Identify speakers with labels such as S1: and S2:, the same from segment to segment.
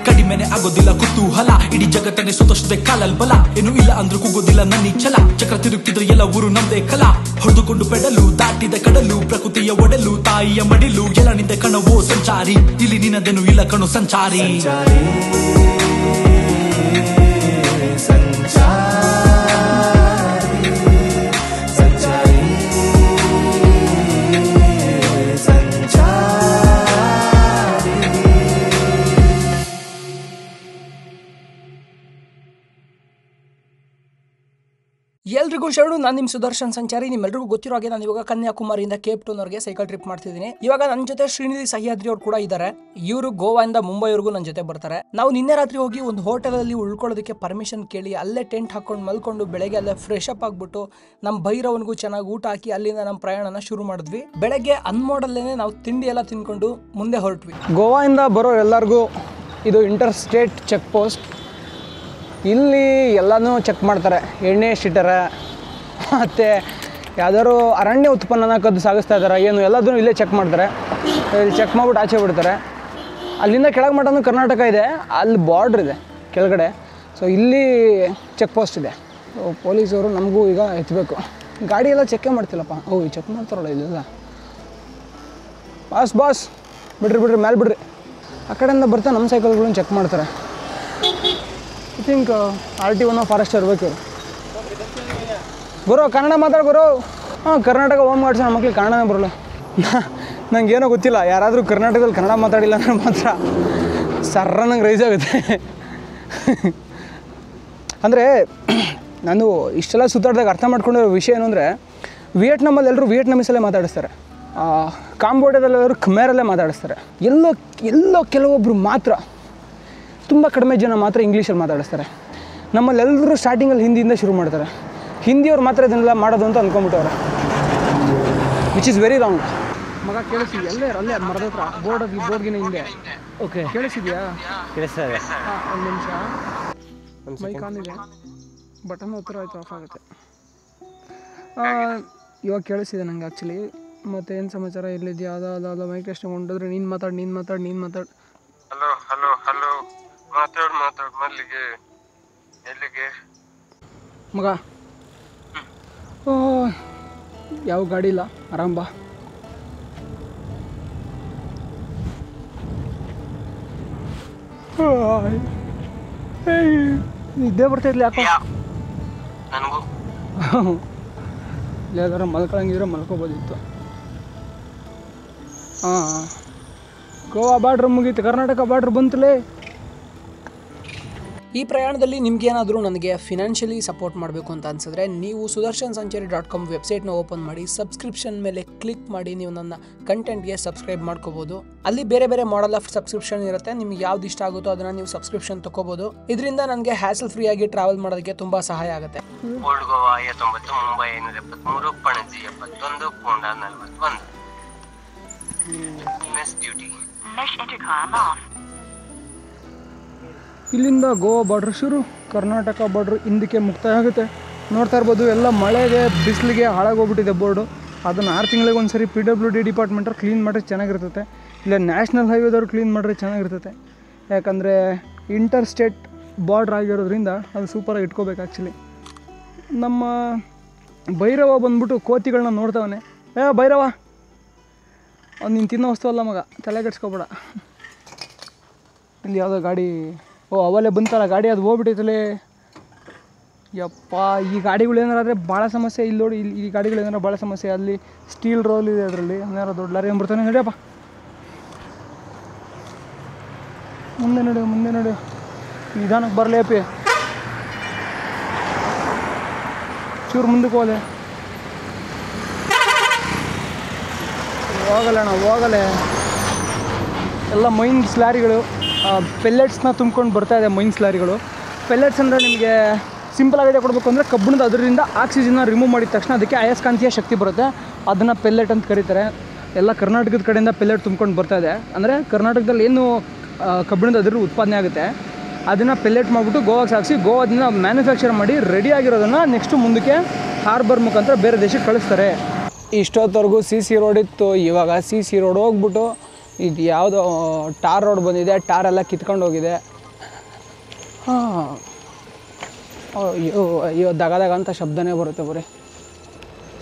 S1: ಕಡಿಮೆನೆ ಆಗೋದಿಲ್ಲ ಕುತೂಹಲ, ಇಡೀ ಜಗತ್ತನ್ನೇ ಸುತ್ತಷ್ಟೇ ಕಾಲಲ್ ಬಲ, ಏನು ಇಲ್ಲ ಅಂದ್ರೂ ಕೂಗೋದಿಲ್ಲ ನನ್ನಿ ಛಲ, ಚಕ್ರ ತಿರುಗ್ತಿದ್ರೆ ಎಲ್ಲ ಊರು ನಮ್ದೇ ಕಲ, ಹೊಡೆದುಕೊಂಡು ಪೆಡಲು ದಾಟಿದ ಕಡಲು, ಪ್ರಕೃತಿಯ ಒಡಲು ತಾಯಿಯ ಮಡಿಲು, ಎಲ್ಲ ನಿಂದ ಕಣವೋ ಸಂಚಾರಿ, ಇಲ್ಲಿ ನಿನ್ನದೇನು ಇಲ್ಲ ಕಣು ಸಂಚಾರಿ.
S2: ಎಲ್ರಿಗೂ ಶರಣು, ನಾನು ನಿಮ್ಮ ಸುದರ್ಶನ್ ಸಂಚಾರಿ. ನಿಮ್ಮೆಲ್ರಿಗೂ ಗೊತ್ತಿರೋ ಹಾಗೆ ನಾನು ಇವಾಗ ಕನ್ಯಾಕುಮಾರಿಯಿಂದ ಕೇಪ್ ಟೌನ್ ವರೆಗೆ ಸೈಕಲ್ ಟ್ರಿಪ್ ಮಾಡ್ತಿದ್ದೀನಿ. ಇವಾಗ ನನ್ನ ಜೊತೆ ಶ್ರೀನಿಧಿ ಸಹ್ಯಾದ್ರಿ ಅವ್ರು ಕೂಡ ಇದ್ದಾರೆ. ಇವರು ಗೋವಾದಿಂದ ಮುಂಬೈವರೆಗೂ ನನ್ನ ಜೊತೆ ಬರ್ತಾರೆ. ನಾವು ನಿನ್ನೆ ರಾತ್ರಿ ಹೋಗಿ ಒಂದು ಹೋಟೆಲ್ ಅಲ್ಲಿ ಉಳ್ಕೊಳ್ಳೋದಕ್ಕೆ ಪರ್ಮಿಷನ್ ಕೇಳಿ ಅಲ್ಲೇ ಟೆಂಟ್ ಹಾಕೊಂಡು ಮಲ್ಕೊಂಡು ಬೆಳಗ್ಗೆ ಅಲ್ಲೇ ಫ್ರೆಶ್ ಅಪ್ ಆಗ್ಬಿಟ್ಟು ನಮ್ಮ ಭೈರವನ್ಗೂ ಚೆನ್ನಾಗಿ ಊಟ ಹಾಕಿ ಅಲ್ಲಿಂದ ನಮ್ಮ ಪ್ರಯಾಣನ ಶುರು ಮಾಡಿದ್ವಿ. ಬೆಳಗ್ಗೆ ಅನ್ಮೋಡಲ್ಲೇನೆ ನಾವು ತಿಂಡಿ ಎಲ್ಲ ತಿನ್ಕೊಂಡು ಮುಂದೆ ಹೊರಟ್ವಿ.
S3: ಗೋವಾದಿಂದ ಬರೋ ಎಲ್ಲರಿಗೂ ಇದು ಇಂಟರ್ ಸ್ಟೇಟ್ ಚೆಕ್ ಪೋಸ್ಟ್. ಇಲ್ಲಿ ಎಲ್ಲನೂ ಚೆಕ್ ಮಾಡ್ತಾರೆ. ಎಣ್ಣೆ ಎಷ್ಟಿಟ್ಟಾರೆ, ಮತ್ತು ಯಾವ್ದಾದ್ರು ಅರಣ್ಯ ಉತ್ಪನ್ನನ ಕದ್ದು ಸಾಗಿಸ್ತಾ ಇದ್ದಾರೆ ಏನು, ಎಲ್ಲದೂ ಇಲ್ಲೇ ಚೆಕ್ ಮಾಡ್ತಾರೆ. ಇಲ್ಲಿ ಚೆಕ್ ಮಾಡಿಬಿಟ್ಟು ಆಚೆ ಬಿಡ್ತಾರೆ. ಅಲ್ಲಿಂದ ಕೆಳಗೆ ಮಟ್ಟನೂ ಕರ್ನಾಟಕ ಇದೆ, ಅಲ್ಲಿ ಬಾರ್ಡ್ರ್ ಇದೆ ಕೆಳಗಡೆ. ಸೊ ಇಲ್ಲಿ ಚೆಕ್ ಪೋಸ್ಟ್ ಇದೆ. ಪೊಲೀಸವರು ನಮಗೂ ಈಗ ಎತ್ತಬೇಕು. ಗಾಡಿ ಎಲ್ಲ ಚೆಕ್ಕೇ ಮಾಡ್ತಿಲ್ಲಪ್ಪ. ಚೆಕ್ ಮಾಡ್ತಾರಲ್ಲ ಇಲ್ಲೆಲ್ಲ. ಬಾಸ್ ಬಿಡ್ರಿ ಮೇಲೆ ಬಿಡ್ರಿ. ಆ ಕಡೆಯಿಂದ ಬರ್ತಾ ನಮ್ಮ ಸೈಕಲ್ಗಳನ್ನ ಚೆಕ್ ಮಾಡ್ತಾರೆ. ಐ ಥಿಂಕ್ RT1 ಫಾರೆಸ್ಟ್ ಇರಬೇಕು. ಗುರು ಕನ್ನಡ ಮಾತಾಡು ಗುರು. ಕರ್ನಾಟಕ ಹೋಮ್ ಗಾರ್ಡ್ಸ್ ನಮ್ಮ ಮಕ್ಳಿಗೆ ಕನ್ನಡನೇ ಬರೋಲ್ಲ. ನಂಗೇನೋ ಗೊತ್ತಿಲ್ಲ, ಯಾರಾದರೂ ಕರ್ನಾಟಕದಲ್ಲಿ ಕನ್ನಡ ಮಾತಾಡಿಲ್ಲ ಅಂದ್ರೆ ಮಾತ್ರ ಸರ್ರ ನಂಗೆ ರೈಸ್ ಆಗುತ್ತೆ. ಅಂದರೆ ನಾನು ಇಷ್ಟೆಲ್ಲ ಸುತ್ತಾಡಿದಾಗ ಅರ್ಥ ಮಾಡ್ಕೊಂಡಿರೋ ವಿಷಯ ಏನು ಅಂದರೆ, ವಿಯೆಟ್ನಾಮಲ್ಲಿ ಎಲ್ಲರೂ ವಿಯೆಟ್ನಾಮೀಸಲ್ಲೇ ಮಾತಾಡಿಸ್ತಾರೆ, ಕಾಂಬೋಡಿಯಾದಲ್ಲೆಲ್ಲರೂ ಖಮೇರಲ್ಲೇ ಮಾತಾಡಿಸ್ತಾರೆ. ಎಲ್ಲೋ ಕೆಲವೊಬ್ಬರು ಮಾತ್ರ, ತುಂಬ ಕಡಿಮೆ ಜನ ಮಾತ್ರ ಇಂಗ್ಲೀಷಲ್ಲಿ ಮಾತಾಡಿಸ್ತಾರೆ. ನಮ್ಮಲ್ಲೆಲ್ಲರೂ ಸ್ಟಾರ್ಟಿಂಗಲ್ಲಿ ಹಿಂದಿಯಿಂದ ಶುರು ಮಾಡ್ತಾರೆ. ಹಿಂದಿಯವ್ರು ಮಾತ್ರ ಇದನ್ನೆಲ್ಲ ಮಾಡೋದು ಅಂತ ಅಂದ್ಕೊಂಬಿಟ್ಟವ್ರೆ, ವಿಚ್ ಇಸ್ ವೆರಿ ರಾಂಗ್. ಮಗ ಕೇಳಿಸಿದ್ಯಾ? ಅಲ್ಲೇ ಮರದ ಹತ್ರ ಬೋರ್ಡ್ಗಿನ ಹಿಂದೆ. ಓಕೆ, ಕೇಳಿಸಿದ್ಯಾ?
S4: ಕೇಳಿಸ್ತದೆ.
S3: ಒಂದು ನಿಮಿಷ, ಮೈಕ್ ಆನ್ ಇದೆ, ಬಟನ್ ಹತ್ರ ಆಯಿತು, ಆಫ್ ಆಗುತ್ತೆ. ಇವಾಗ ಕೇಳಿಸಿದೆ ನನಗೆ ಆ್ಯಕ್ಚುಲಿ. ಮತ್ತು ಏನು ಸಮಾಚಾರ, ಎಲ್ಲಿದೆಯಾ? ಅದ ಮೈಕ್ ಟೆಸ್ಟ್ ಹೊಂಟಿದ್ರೆ ನೀನು ಮಾತಾಡು.
S4: ಹಲೋ ಮಾತಾಡು ಮಲ್ಲಿಗೆ ಎಲ್ಲಿಗೆ
S3: ಮಗ? ಯಾವ ಗಾಡಿ ಇಲ್ಲ, ಆರಾಮ್ ಬಾ. ನಿದ್ದೆ ಬರ್ತಾಯಿರ್ಲಿ ಯಾಕೋ
S4: ನನಗೂ.
S3: ಯಾವ್ದಾರ ಮಲ್ಕೊಳಂಗಿದ್ರೆ ಮಲ್ಕೋಬೋದಿತ್ತು. ಗೋವಾ ಬಾರ್ಡ್ರ್ ಮುಗೀತು, ಕರ್ನಾಟಕ ಬಾರ್ಡ್ರ್ ಬಂತಲೇ.
S2: ಈ ಪ್ರಯಾಣದಲ್ಲಿ ನಿಮ್ಗೇನಾದರೂ ನನಗೆ ಫಿನಾನ್ಷಿಯಲಿ ಸಪೋರ್ಟ್ ಮಾಡಬೇಕು ಅಂತ ಅನ್ಸಿದ್ರೆ ನೀವು sudarshansanchari.com ವೆಬ್ಸೈಟ್ನ ಓಪನ್ ಮಾಡಿ ಸಬ್ಸ್ಕ್ರಿಪ್ಷನ್ ಮೇಲೆ ಕ್ಲಿಕ್ ಮಾಡಿ ನೀವು ನನ್ನ ಕಂಟೆಂಟ್ಗೆ ಸಬ್ಸ್ಕ್ರೈಬ್ ಮಾಡ್ಕೋಬೋದು. ಅಲ್ಲಿ ಬೇರೆ ಬೇರೆ ಮಾಡೆಲ್ ಆಫ್ ಸಬ್ಸ್ಕ್ರಿಪ್ಷನ್ ಇರುತ್ತೆ. ನಿಮ್ಗೆ ಯಾವ್ದು ಇಷ್ಟ ಆಗುತ್ತೋ ಅದನ್ನು ನೀವು ಸಬ್ಸ್ಕ್ರಿಪ್ಷನ್ ತಗೋಬೋದು. ಇದರಿಂದ ನನಗೆ ಹ್ಯಾಸಲ್ ಫ್ರೀ ಆಗಿ ಟ್ರಾವೆಲ್ ಮಾಡೋದಕ್ಕೆ ತುಂಬ ಸಹಾಯ ಆಗುತ್ತೆ.
S4: Old Goa 59, Mumbai 573, Panaji 71, Ponda 41. Mess duty.
S3: ಇಲ್ಲಿಂದ ಗೋವಾ ಬಾರ್ಡ್ರ್ ಶುರು, ಕರ್ನಾಟಕ ಬಾರ್ಡ್ರ್ ಹಿಂದಕ್ಕೆ ಮುಕ್ತಾಯ ಆಗುತ್ತೆ. ನೋಡ್ತಾ ಇರ್ಬೋದು, ಎಲ್ಲ ಮಳೆಗೆ ಬಿಸಿಲಿಗೆ ಹಾಳಾಗೋಗ್ಬಿಟ್ಟಿದೆ ಬೋರ್ಡು. ಅದನ್ನು 6 ತಿಂಗಳಿಗೆ ಒಂದು ಸರಿ PWD ಡಿಪಾರ್ಟ್ಮೆಂಟವ್ರು ಕ್ಲೀನ್ ಮಾಡಿದ್ರೆ ಚೆನ್ನಾಗಿರ್ತೈತೆ. ಇಲ್ಲ ನ್ಯಾಷನಲ್ ಹೈವೇದವ್ರು ಕ್ಲೀನ್ ಮಾಡಿದ್ರೆ ಚೆನ್ನಾಗಿರ್ತೈತೆ. ಯಾಕಂದರೆ ಇಂಟರ್ ಸ್ಟೇಟ್ ಬಾರ್ಡ್ರ್ ಆಗಿರೋದ್ರಿಂದ ಅದು ಸೂಪರಾಗಿ ಇಟ್ಕೋಬೇಕು. ಆ್ಯಕ್ಚುಲಿ ನಮ್ಮ ಭೈರವ ಬಂದ್ಬಿಟ್ಟು ಕೋತಿಗಳನ್ನ ನೋಡ್ತಾವನೆ. ಭೈರವ, ಅವ್ನು ನೀನು ತಿನ್ನೋ ವಸ್ತು ಅಲ್ಲ ಮಗ, ತಲೆ ಕೆಡ್ಸ್ಕೊಬೇಡ. ಇಲ್ಲಿ ಯಾವುದೋ ಗಾಡಿ, ಅವಲ್ಲೇ ಬಂತಲ್ಲ ಗಾಡಿ, ಅದು ಹೋಗ್ಬಿಟ್ಟೈತಲೇ. ಯಪ್ಪ, ಈ ಗಾಡಿಗಳು ಏನಾರಾದರೆ ಭಾಳ ಸಮಸ್ಯೆ. ಇಲ್ಲಿ ನೋಡಿ, ಈ ಗಾಡಿಗಳು ಏನಾರ ಭಾಳ ಸಮಸ್ಯೆ. ಅಲ್ಲಿ ಸ್ಟೀಲ್ ರೋಲ್ ಇದೆ, ಅದರಲ್ಲಿ ಏನಾರ ದೊಡ್ಡ ಲಾರಿ ಬರ್ತಾನೆ. ನಡಿಯಪ್ಪ, ಮುಂದೆ ನಡು, ನಿಧಾನಕ್ಕೆ ಬರಲೇಪಿ, ಚೂರು ಮುಂದಕ್ಕೆ ಹೋದೆ. ಹೋಗಲೇ ಎಲ್ಲ ಮೈನ್ಸ್ ಲಾರಿಗಳು, ಪೆಲ್ಲೆಟ್ಸ್ನ ತುಂಬ್ಕೊಂಡು ಬರ್ತಾಯಿದೆ. ಮೈನ್ಸ್ ಲಾರಿಗಳು ಪೆಲ್ಲೆಟ್ಸ್ ಅಂದರೆ ನಿಮಗೆ ಸಿಂಪಲ್ ಆಗಿದೆ ಕೊಡಬೇಕು ಅಂದರೆ ಕಬ್ಬಿಣದ ಅದರಿಂದ ಆಕ್ಸಿಜನ್ನ ರಿಮೂವ್ ಮಾಡಿದ ತಕ್ಷಣ ಅದಕ್ಕೆ ಅಯಸ್ಕಾಂತೀಯ ಶಕ್ತಿ ಬರುತ್ತೆ. ಅದನ್ನು ಪೆಲ್ಲೆಟ್ ಅಂತ ಕರೀತಾರೆ. ಎಲ್ಲ ಕರ್ನಾಟಕದ ಕಡೆಯಿಂದ ಪೆಲ್ಲೆಟ್ ತುಂಬ್ಕೊಂಡು ಬರ್ತಾಯಿದೆ. ಅಂದರೆ ಕರ್ನಾಟಕದಲ್ಲಿ ಏನು ಕಬ್ಬಿಣದ ಅದಿರು ಉತ್ಪಾದನೆ ಆಗುತ್ತೆ. ಅದನ್ನು ಪೆಲೆಟ್ ಮಾಡಿಬಿಟ್ಟು ಗೋವಾಗೆ ಸಾಗಿಸಿ ಗೋವಾದಿಂದ ಮ್ಯಾನುಫ್ಯಾಕ್ಚರ್ ಮಾಡಿ ರೆಡಿ ಆಗಿರೋದನ್ನು ನೆಕ್ಸ್ಟು ಮುಂದಕ್ಕೆ ಹಾರ್ಬರ್ ಮುಖಾಂತರ ಬೇರೆ ದೇಶಕ್ಕೆ ಕಳಿಸ್ತಾರೆ. ಇಷ್ಟೊತ್ತವರೆಗೂ ಸಿ ರೋಡ್ ಇತ್ತು. ಇವಾಗ ಸಿ ರೋಡ್ ಹೋಗ್ಬಿಟ್ಟು ಇದು ಯಾವುದೋ ಟಾರ್ ರೋಡ್ ಬಂದಿದೆ. ಟಾರೆಲ್ಲ ಕಿತ್ಕೊಂಡು ಹೋಗಿದೆ. ಹಾಂ, ಅಯ್ಯೋ ಅಯ್ಯೋ ದಗ ಅಂತ ಶಬ್ದನೇ ಬರುತ್ತೆ ಬರೀ.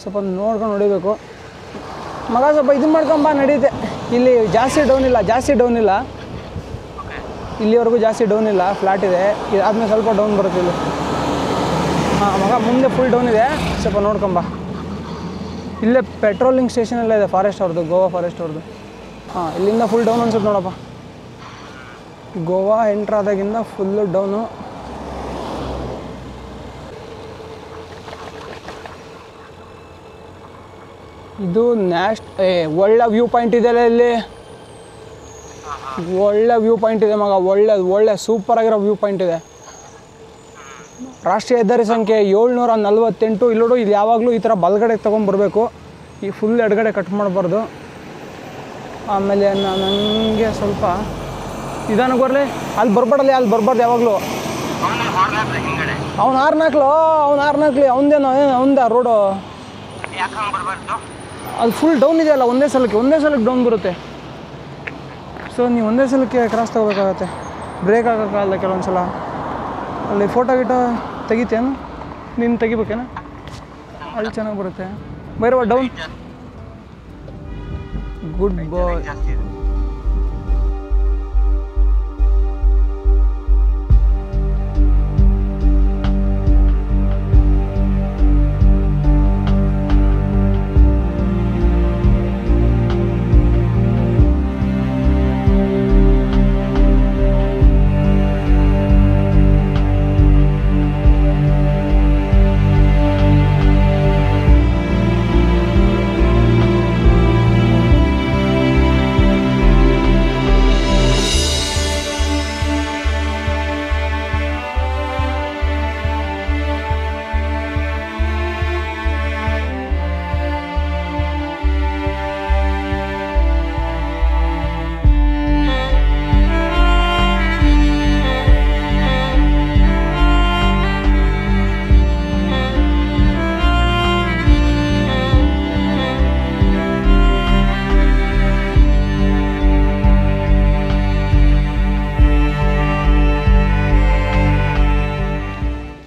S3: ಸ್ವಲ್ಪ ನೋಡ್ಕೊಂಡು ಹೊಡಿಬೇಕು ಮಗ. ಸ್ವಲ್ಪ ಇದನ್ನು ಮಾಡ್ಕೊಂಬ ನಡೀತೆ. ಇಲ್ಲಿ ಜಾಸ್ತಿ ಡೌನ್ ಇಲ್ಲ. ಇಲ್ಲಿವರೆಗೂ ಜಾಸ್ತಿ ಡೌನ್ ಇಲ್ಲ, ಫ್ಲಾಟ್ ಇದೆ. ಇದಾದ್ಮೇಲೆ ಸ್ವಲ್ಪ ಡೌನ್ ಬರುತ್ತೆ ಇಲ್ಲಿ. ಹಾಂ ಮಗ, ಮುಂದೆ ಫುಲ್ ಡೌನ್ ಇದೆ, ಸ್ವಲ್ಪ ನೋಡ್ಕೊಂಬ. ಇಲ್ಲೇ ಪೆಟ್ರೋಲಿಂಗ್ ಸ್ಟೇಷನ್ ಎಲ್ಲ ಇದೆ ಫಾರೆಸ್ಟ್ ಅವ್ರದ್ದು, ಗೋವಾ ಫಾರೆಸ್ಟ್ ಅವ್ರದ್ದು. ಹಾಂ, ಇಲ್ಲಿಂದ ಫುಲ್ ಡೌನ್ ಅನ್ಸುತ್ತೆ ನೋಡಪ್ಪ. ಗೋವಾ ಎಂಟ್ರ್ ಆದಾಗಿಂದ ಫುಲ್ಲು ಡೌನು. ಇದು ಒಳ್ಳೆ ವ್ಯೂ ಪಾಯಿಂಟ್ ಇದೆಯಲ್ಲ ಇಲ್ಲಿ. ಒಳ್ಳೆ ವ್ಯೂ ಪಾಯಿಂಟ್ ಇದೆ ಮಗ, ಒಳ್ಳೆ ಸೂಪರಾಗಿರೋ ವ್ಯೂ ಪಾಯಿಂಟ್ ಇದೆ. ರಾಷ್ಟ್ರೀಯ ಹೆದ್ದಾರಿ ಸಂಖ್ಯೆ 748. ಇಲ್ಲೋಡು, ಇದು ಯಾವಾಗಲೂ ಈ ಥರ ಬಲಗಡೆಗೆ ತೊಗೊಂಬರ್ಬೇಕು. ಈ ಫುಲ್ ಎಡಗಡೆ ಕಟ್ ಮಾಡಬಾರ್ದು. ಆಮೇಲೆ ನನಗೆ ಸ್ವಲ್ಪ ನಿಧಾನಕ್ಕೆ ಬರಲಿ. ಅಲ್ಲಿ ಬರ್ಬಾರ್ದು ಯಾವಾಗಲೂ. ಅವ್ನು ಆರ್ನಾಕ್ಲಿ ಅವಂದ ರೋಡು. ಅದು ಫುಲ್ ಡೌನ್ ಇದೆಯಲ್ಲ, ಒಂದೇ ಸಲಕ್ಕೆ ಡೌನ್ ಬರುತ್ತೆ. ಸೊ ನೀವು ಒಂದೇ ಸಲಕ್ಕೆ ಕ್ರಾಸ್ ತೊಗೋಬೇಕಾಗತ್ತೆ. ಬ್ರೇಕ್ ಆಗೋಕ್ಕಾಗಲ್ಲ ಕೆಲವೊಂದು ಸಲ. ಅಲ್ಲಿ ಫೋಟೋ ತೆಗಿತೇನು? ನೀನು ತೆಗಿಬೇಕೇನು? ಅಲ್ಲಿ ಚೆನ್ನಾಗಿ ಬರುತ್ತೆ. ಬೈರವ ಡೌನ್. ಗುಡ್ ಬಾಯ್.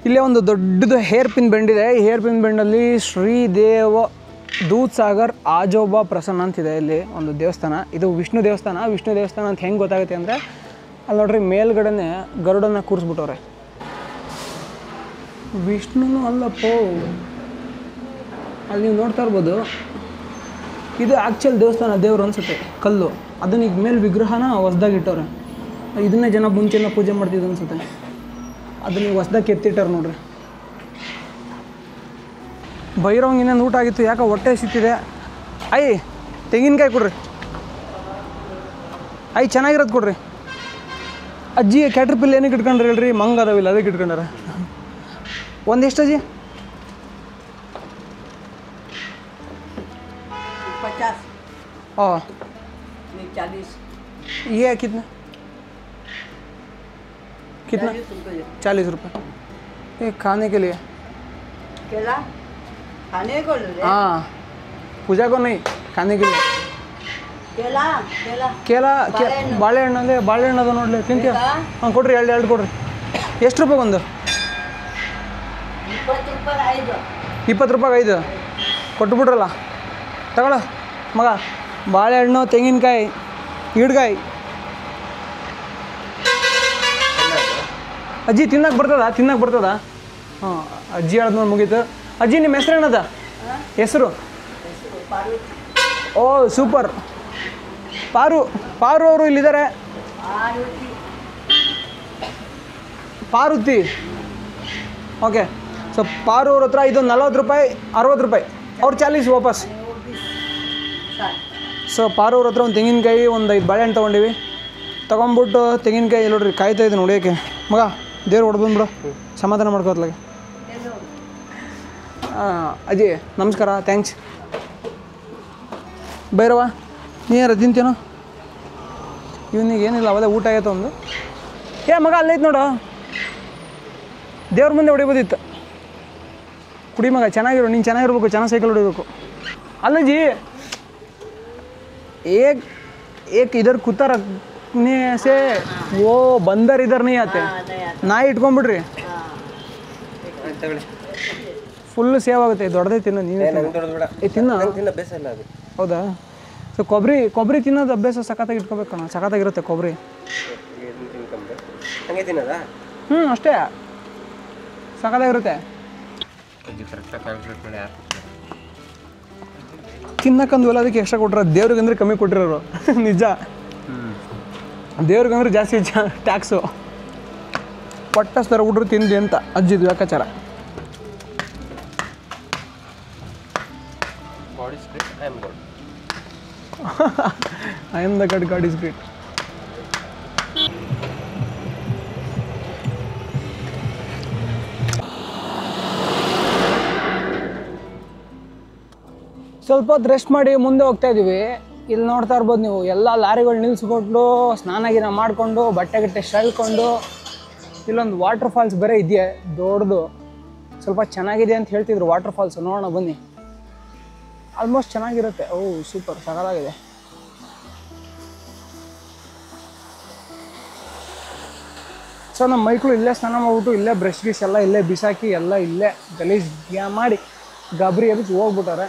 S3: ಇಲ್ಲೇ ಒಂದು ದೊಡ್ಡದು ಹೇರ್ ಪಿನ್ ಬೆಂಡ್ ಇದೆ. ಈ ಹೇರ್ ಪಿನ್ ಬೆಂಡಲ್ಲಿ ಶ್ರೀದೇವ ದೂದ್ ಸಾಗರ್ ಆಜೋಬಾ ಪ್ರಸನ್ನ ಅಂತಿದೆ. ಇಲ್ಲಿ ಒಂದು ದೇವಸ್ಥಾನ. ಇದು ವಿಷ್ಣು ದೇವಸ್ಥಾನ ಅಂತ ಹೆಂಗೆ ಗೊತ್ತಾಗುತ್ತೆ ಅಂದರೆ, ಅಲ್ಲಿ ನೋಡ್ರಿ ಮೇಲ್ಗಡೆನೆ ಗರುಡನ್ನ ಕೂರಿಸ್ಬಿಟ್ಟವ್ರೆ. ವಿಷ್ಣುನು ಅಲ್ಲಪ್ಪೋ, ಅಲ್ಲಿ ನೀವು ನೋಡ್ತಾ ಇರ್ಬೋದು. ಇದು ಆ್ಯಕ್ಚುಯಲ್ ದೇವಸ್ಥಾನ, ದೇವರು ಅನಿಸುತ್ತೆ, ಕಲ್ಲು. ಅದನ್ನ ಈಗ ಮೇಲೆ ವಿಗ್ರಹನ ಹೊಸ್ದಾಗಿ ಇಟ್ಟವ್ರೆ. ಇದನ್ನೇ ಜನ ಮುಂಚೆಲ್ಲ ಪೂಜೆ ಮಾಡ್ತಿದ್ದು ಅನಿಸುತ್ತೆ. ಅದನ್ನ ಈಗ ಹೊಸ್ದಾಗಿ ಎತ್ತಿಟ್ಟಾರೆ ನೋಡ್ರಿ. ಬೈರೋಂಗಿನ ಊಟ ಆಗಿತ್ತು, ಯಾಕೆ ಹೊಟ್ಟೆ ಸಿಕ್ತಿದೆ. ತೆಂಗಿನಕಾಯಿ ಕೊಡ್ರಿ. ಚೆನ್ನಾಗಿರೋದು ಕೊಡ್ರಿ. ಅಜ್ಜಿ ಕ್ಯಾಟ್ರಿಪಿಲ್ ಏನಕ್ಕೆ ಇಟ್ಕೊಂಡ್ರಿ ಹೇಳ್ರಿ? ಮಂಗ ಅದಾವಿಲ್ಲ, ಅದಕ್ಕೆ ಇಟ್ಕೊಂಡಾರ. ಒಂದೆಷ್ಟು ಅಜ್ಜಿ?
S5: 50.
S3: हाँ
S5: 40.
S3: ये है कितना? कितना? 40 रुपये। ये खाने के लिए?
S5: केला खाने को?
S3: हाँ, पूजा को नहीं, खाने के लिए।
S5: केला केला
S3: ಕೇಲ ಬಾಳೆಹಣ್ಣಲ್ಲಿ ಬಾಳೆಹಣ್ಣು ಅದು ನೋಡಲಿ, ತಿಂತೀಯ? ಹಾಂ ಕೊಡ್ರಿ, ಎರಡು ಕೊಡ್ರಿ. ಎಷ್ಟು ರೂಪಾಯಿ ಒಂದು? 20 ರೂಪಾಯಿಗೆ 5 ಕೊಟ್ಬಿಟ್ರಲ್ಲ. ತಗೊಳ ಮಗ. ಬಾಳೆಹಣ್ಣು, ತೆಂಗಿನಕಾಯಿ, ಈಡ್ಗಾಯಿ. ಅಜ್ಜಿ ತಿನ್ನಕ್ಕೆ ಬರ್ತದ? ಹಾಂ, ಅಜ್ಜಿ ಹೇಳೋದು ನೋಡಿ ಮುಗೀತು. ಅಜ್ಜಿ ನಿಮ್ಮ ಹೆಸರು ಏನದ? ಹೆಸರು? ಓ ಸೂಪರ್. ಪಾರು ಅವರು ಇಲ್ಲಿದ್ದಾರೆ. ಪಾರುತಿ. ಓಕೆ, ಸೊ ಪಾರು ಅವ್ರ ಹತ್ರ ಇದು 40 ರೂಪಾಯಿ, 60 ರೂಪಾಯಿ. ಅವ್ರು 40 ವಾಪಸ್. ಸೊ ಪಾರು ಅವ್ರ ಹತ್ರ ಒಂದು ತೆಂಗಿನಕಾಯಿ, ಒಂದು 5 ಬಾಳೆಹಣ್ಣು ತೊಗೊಂಡಿವಿ. ತೊಗೊಂಬಿಟ್ಟು ತೆಂಗಿನಕಾಯಿ ನೋಡ್ರಿ ಕಾಯ್ತಾ ಇದ್ದೀನಿ ಹೊಡಿಯೋಕ್ಕೆ. ಮಗ ದೇವ್ರು ಹೊಡೆದು ಬಂದ್ಬಿಡು, ಸಮಾಧಾನ ಮಾಡ್ಕೋತ್ಲಾಗೆ. ಅಜ್ಜಿ ನಮಸ್ಕಾರ, ಥ್ಯಾಂಕ್ಸ್. ಬೈರವ ನೀ ಯಾರು ತಿಂತೇನೋ? ಇವನಿಗೆ ಏನಿಲ್ಲ ಅವೆಲ್ಲ ಊಟ ಆಯ್ತು ಒಂದು. ಏ ಮಗ ಅಲ್ಲೈತೆ ನೋಡು, ದೇವ್ರ ಮುಂದೆ ಹೊಡಿಬೋದಿತ್ತು. ಕುಡಿ ಮಗ, ಚೆನ್ನಾಗಿರು, ನೀನು ಚೆನ್ನಾಗಿರ್ಬೇಕು, ಚೆನ್ನಾಗಿ ಸೈಕಲ್ ಹೊಡಿಬೇಕು. ಅಲ್ಲ ಜಿ, एक इधर कुत्ता रखने से वो बंदर इधर नहीं आते. ನಾಯಿ ಇಟ್ಕೊಂಡ್ಬಿಡ್ರಿ, ಫುಲ್ ಸೇವ್ ಆಗುತ್ತೆ. ದೊಡ್ಡದೇ ತಿನ್ನೋ ನೀನು ತಿನ್ನ. ಹೌದಾ? ಸೊ ಕೊಬ್ಬರಿ ತಿನ್ನೋದು ಅಭ್ಯಾಸ ಸಖತ್ತಾಗಿ ಇಟ್ಕೋಬೇಕು ಕಣ, ಸಖತ್ತಾಗಿರುತ್ತೆ ಕೊಬ್ಬರಿ. ಅಷ್ಟೇ ಸಖತ್ತಾಗಿರುತ್ತೆ. ತಿನ್ನಕ್ಕಂದ್ವಲ್ಲ ಅದಕ್ಕೆ ಎಕ್ಸ್ಟ್ರಾ ಕೊಟ್ಟರೆ, ದೇವ್ರಿಗಂದ್ರೆ ಕಮ್ಮಿ ಕೊಟ್ಟಿರೋರು. ನಿಜ, ದೇವ್ರಿಗಂದ್ರೆ ಜಾಸ್ತಿ ಟ್ಯಾಕ್ಸು. ಪಟ್ಟಸ್ ಥರ ಹುಡ್ರು ತಿಂದು ಅಂತ ಅಜ್ಜಿದು ಲೆಕ್ಕಾಚಾರ. I am the God, God is great. ಸ್ವಲ್ಪ ಹೊತ್ತು ರೆಸ್ಟ್ ಮಾಡಿ ಮುಂದೆ ಹೋಗ್ತಾ ಇದ್ದೀವಿ. ಇಲ್ಲಿ ನೋಡ್ತಾ ಇರ್ಬೋದು ನೀವು, ಎಲ್ಲ ಲಾರಿಗಳು ನಿಲ್ಲಿಸ್ಕೊಟ್ಟು ಸ್ನಾನ ಗಿನ ಮಾಡಿಕೊಂಡು ಬಟ್ಟೆ ಗಿಟ್ಟೆ ಶೆಳ್ಕೊಂಡು, ಇಲ್ಲೊಂದು ವಾಟರ್ ಫಾಲ್ಸ್ ಬೇರೆ ಇದೆಯಾ ದೊಡ್ಡದು, ಸ್ವಲ್ಪ ಚೆನ್ನಾಗಿದೆ ಅಂತ ಹೇಳ್ತಿದ್ರು ವಾಟರ್ ಫಾಲ್ಸ್. ನೋಡೋಣ ಬನ್ನಿ, ಆಲ್ಮೋಸ್ಟ್ ಚೆನ್ನಾಗಿರುತ್ತೆ. ಓ ಸೂಪರ್, ಸಗಲಾಗಿದೆ. ಸೊ ನಮ್ಮ ಮೈಕ್ಳು ಇಲ್ಲೇ ಸ್ನಾನ ಮಾಡ್ಬಿಟ್ಟು ಇಲ್ಲೇ ಬ್ರಷ್ ಗಿಶ್ ಎಲ್ಲ ಇಲ್ಲೇ ಬಿಸಾಕಿ ಎಲ್ಲ ಇಲ್ಲೇ ಗಲೀಜ್ ಮಾಡಿ ಗಬ್ರಿ ಎಬ್ಬಿಸಿ ಹೋಗ್ಬಿಟ್ಟಾರೆ.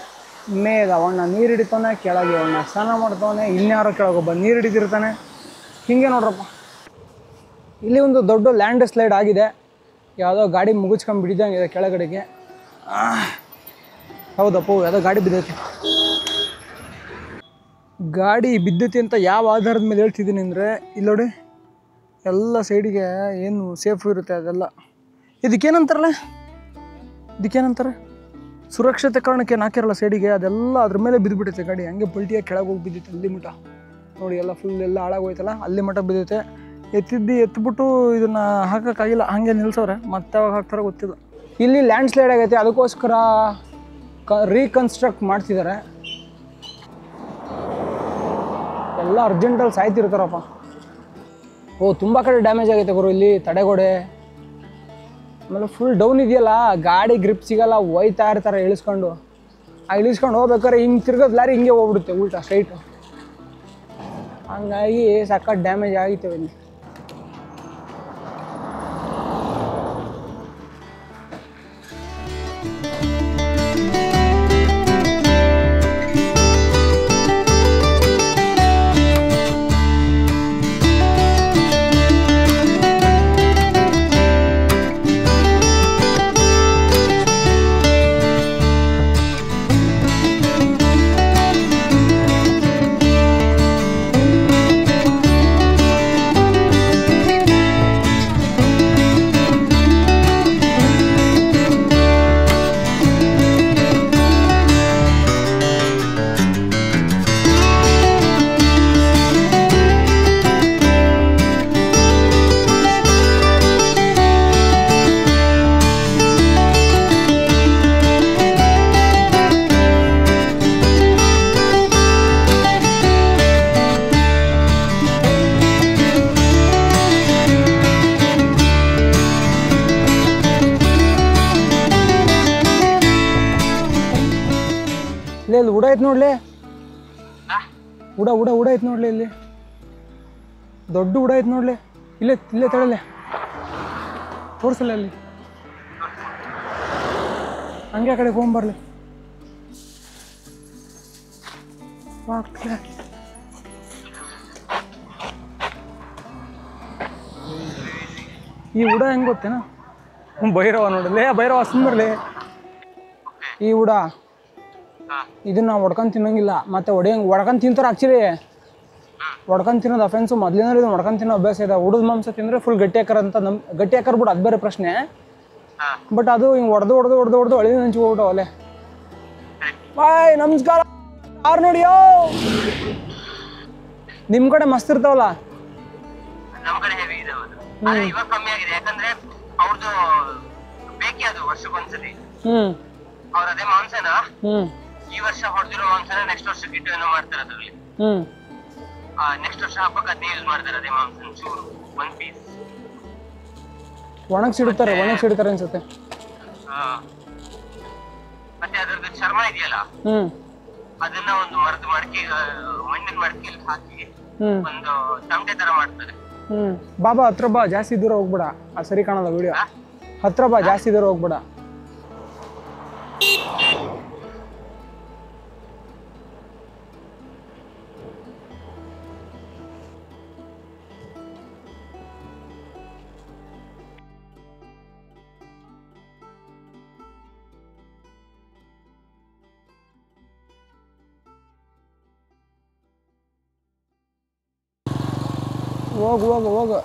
S3: ಮೇಗ ಅವಣ್ಣ ನೀರು ಹಿಡಿತಾನೆ, ಕೆಳಗೆ ಅವಣ್ಣ ಸ್ನಾನ ಮಾಡ್ತಾನೆ, ಇನ್ಯಾರೋ ಕೆಳಗೊಬ್ಬ ನೀರು ಹಿಡಿದಿರ್ತಾನೆ. ಹೀಗೆ ನೋಡ್ರಪ್ಪ, ಇಲ್ಲಿ ಒಂದು ದೊಡ್ಡ ಲ್ಯಾಂಡ್ ಸ್ಲೈಡ್ ಆಗಿದೆ. ಯಾವುದೋ ಗಾಡಿ ಮುಗಿಸ್ಕೊಂಡು ಬಿಡಿದಂಗಿದೆ ಕೆಳಗಡೆಗೆ. ಹೌದಪ್ಪ, ಯಾವುದೋ ಗಾಡಿ ಬಿದ್ದೈತಿ. ಗಾಡಿ ಬಿದ್ದೈತಿ ಅಂತ ಯಾವ ಆಧಾರದ ಮೇಲೆ ಹೇಳ್ತಿದ್ದೀನಿ ಅಂದರೆ, ಇಲ್ಲಿ ನೋಡಿ ಎಲ್ಲ ಸೈಡಿಗೆ ಏನು ಸೇಫ್ ಇರುತ್ತೆ ಅದೆಲ್ಲ. ಇದಕ್ಕೇನಂತಾರಲ್ಲ, ಇದಕ್ಕೇನಂತಾರೆ, ಸುರಕ್ಷತೆ ಕಾರಣಕ್ಕೆ ಏನು ಹಾಕಿರಲ್ಲ ಸೈಡಿಗೆ, ಅದೆಲ್ಲ ಅದ್ರ ಮೇಲೆ ಬಿದ್ದುಬಿಟ್ಟೈತೆ ಗಾಡಿ. ಹಂಗೆ ಪಲ್ಟಿಯಾಗಿ ಕೆಳಗೆ ಹೋಗಿ ಬಿದ್ದೈತೆ ಅಲ್ಲಿ ಮಟ. ನೋಡಿ ಎಲ್ಲ ಫುಲ್ ಎಲ್ಲ ಹಾಳಾಗೋಯ್ತಲ್ಲ, ಅಲ್ಲಿ ಮಟ ಬಿದ್ದೈತೆ. ಎತ್ಬಿಟ್ಟು ಇದನ್ನು ಹಾಕೋಕ್ಕಾಗಿಲ್ಲ, ಹಾಗೆ ನಿಲ್ಸವ್ರೆ. ಮತ್ತೆ ಯಾವಾಗ ಹಾಕ್ತಾರೋ ಗೊತ್ತಿಲ್ಲ. ಇಲ್ಲಿ ಲ್ಯಾಂಡ್ ಸ್ಲೈಡ್ ಆಗೈತೆ, ಅದಕ್ಕೋಸ್ಕರ ರೀಕನ್ಸ್ಟ್ರಕ್ಟ್ ಮಾಡ್ತಿದ್ದಾರೆ. ಎಲ್ಲ ಅರ್ಜೆಂಟಲ್ಲಿ ಸಾಯ್ತಿರ್ತಾರಪ್ಪ. ಓ ತುಂಬ ಕಡೆ ಡ್ಯಾಮೇಜ್ ಆಗೈತೆ ಗುರು ಇಲ್ಲಿ, ತಡೆಗೋಡೆ. ಆಮೇಲೆ ಫುಲ್ ಡೌನ್ ಇದೆಯಲ್ಲ, ಗಾಡಿ ಗ್ರಿಪ್ ಸಿಗಲ್ಲ, ಒಯ್ತಾ ಇರ್ತಾರೆ ಇಳಿಸ್ಕೊಂಡು. ಆ ಇಳಿಸ್ಕೊಂಡು ಹೋಗ್ಬೇಕಾದ್ರೆ ಹಿಂಗೆ ತಿರ್ಗೋದು ಲಾರಿ ಹಿಂಗೆ ಹೋಗ್ಬಿಡುತ್ತೆ ಉಲ್ಟಾ ಸ್ಟ್ರೈಟು. ಹಂಗಾಗಿ ಸಖತ್ ಡ್ಯಾಮೇಜ್ ಆಗಿತ್ತವೆ ಇಲ್ಲಿ. ಇಲ್ಲಿ ಉಡ ಐತೆ ನೋಡ್ಲಿ, ಉಡ ಐತೆ ನೋಡ್ಲಿ, ಇಲ್ಲಿ ದೊಡ್ಡ ಉಡ ಐತೆ ನೋಡ್ಲಿ. ಇಲ್ಲೇ ತಳಲೆ ತೋರಿಸಲ್ಲ ಅಲ್ಲಿ, ಹಂಗೆ ಆ ಕಡೆ ಹೋಗ್ಬರ್ಲಿ. ಈ ಉಡ ಹೆಂಗೆ ಗೊತ್ತೇನಾ, ಭೈರವ ನೋಡಲೇ, ಭೈರವ ಸುಂದರ್ಲಿ. ಈ ಉಡ ಇದನ್ನ ಹೊಡ್ಕೊಂಡು ತಿನ್ನೋಂಗಿಲ್ಲ, ಮತ್ತೆ ಹೊಡ್ಕೊಂಡು ತಿಂತಾರೆ. ಆ್ಯಕ್ಚುಲಿ ಹೊಡ್ಕೊಂಡು ತಿನ್ನೋದು ಅಫೆನ್ಸು. ಮೊದಲಿನ ಇದನ್ನು ಹೊಡ್ಕೊಂಡು ತಿನ್ನೋ ಅಭ್ಯಾಸ ಇದೆ. ಉಡದ ಮಾಂಸ ತಿಂದರೆ ಫುಲ್ ಗಟ್ಟಿ ಹಾಕರ್ ಅಂತ ಗಟ್ಟಿ ಹಾಕರ್ ಬಿಡು, ಅದು ಬೇರೆ ಪ್ರಶ್ನೆ. ಬಟ್ ಅದು ಹಿಂಗೆ ಹೊಡೆದು ಅಳಿನ ಹಂಚ್ಕೊಬಿಟ್ಟು ಅಲ್ಲೇ. ಬಾಯ್ ನಮಸ್ಕಾರ. ಯಾರು ನೋಡಿಯೋ ನಿಮ್ಮ ಕಡೆ ಮಸ್ತ್ ಇರ್ತಾವಲ್ಲ.
S4: ನಮ್ಮ ಕಡೆ ಹೆವಿ ಇದೆ. ಇವಾಗ ಕಮ್ಮಿ ಆಗಿದೆ, ಯಾಕಂದ್ರೆ ಅವ್ರದ್ದು ಬೇಕೇ ಅದು ವರ್ಷಕ್ಕೊಂದ್ಸತಿ. ಅವ್ರ ಅದೇ ಮಾಂಸನ ಈ ವರ್ಷ ಹೊಡೆದಿರೋ ಮಾಂಸನ ನೆಕ್ಸ್ಟ್ ವರ್ಷಕ್ಕೆ ಇಟ್ಟು ಏನೋ ಮಾಡ್ತಾರೆ ಅದ್ರಲ್ಲಿ. ನೆಕ್ಸ್ಟ್ ವರ್ಷ ಹಬ್ಬಕ್ಕೆ ಅದನ್ನೇ ಯೂಸ್ ಮಾಡ್ತಾರೆ, ಅದೇ ಮಾಂಸ ಚೂರು 1 ಪೀಸ್.
S3: ಒಣಗಿಸಿಡ್ತಾರೆ ಅನ್ಸುತ್ತೆ.
S4: ಮತ್ತೆ ಅದ್ರದ್ದು ಚರ್ಮ ಇದೆಯಲ್ಲ, ಅದನ್ನ ಒಂದು ಮರದ ಮಣ್ಣಿನ ಮಡಕೆಯಲ್ಲಿ ಹಾಕಿ ಒಂದು ತಮಟೆ ತರ ಮಾಡ್ತಾರೆ.
S3: ಬಾಬಾ ಹತ್ರ ಬಾ, ಜಾಸ್ತಿ ದೂರ ಹೋಗ್ಬೇಡ, ಅದು ಸರಿ ಕಾಣಲ್ಲ ವಿಡಿಯೋ. ಹತ್ರ ಬಾ, ಜಾಸ್ತಿ ದೂರ ಹೋಗ್ಬೇಡ. ಹೋಗು ಹೋಗು ಹೋಗು.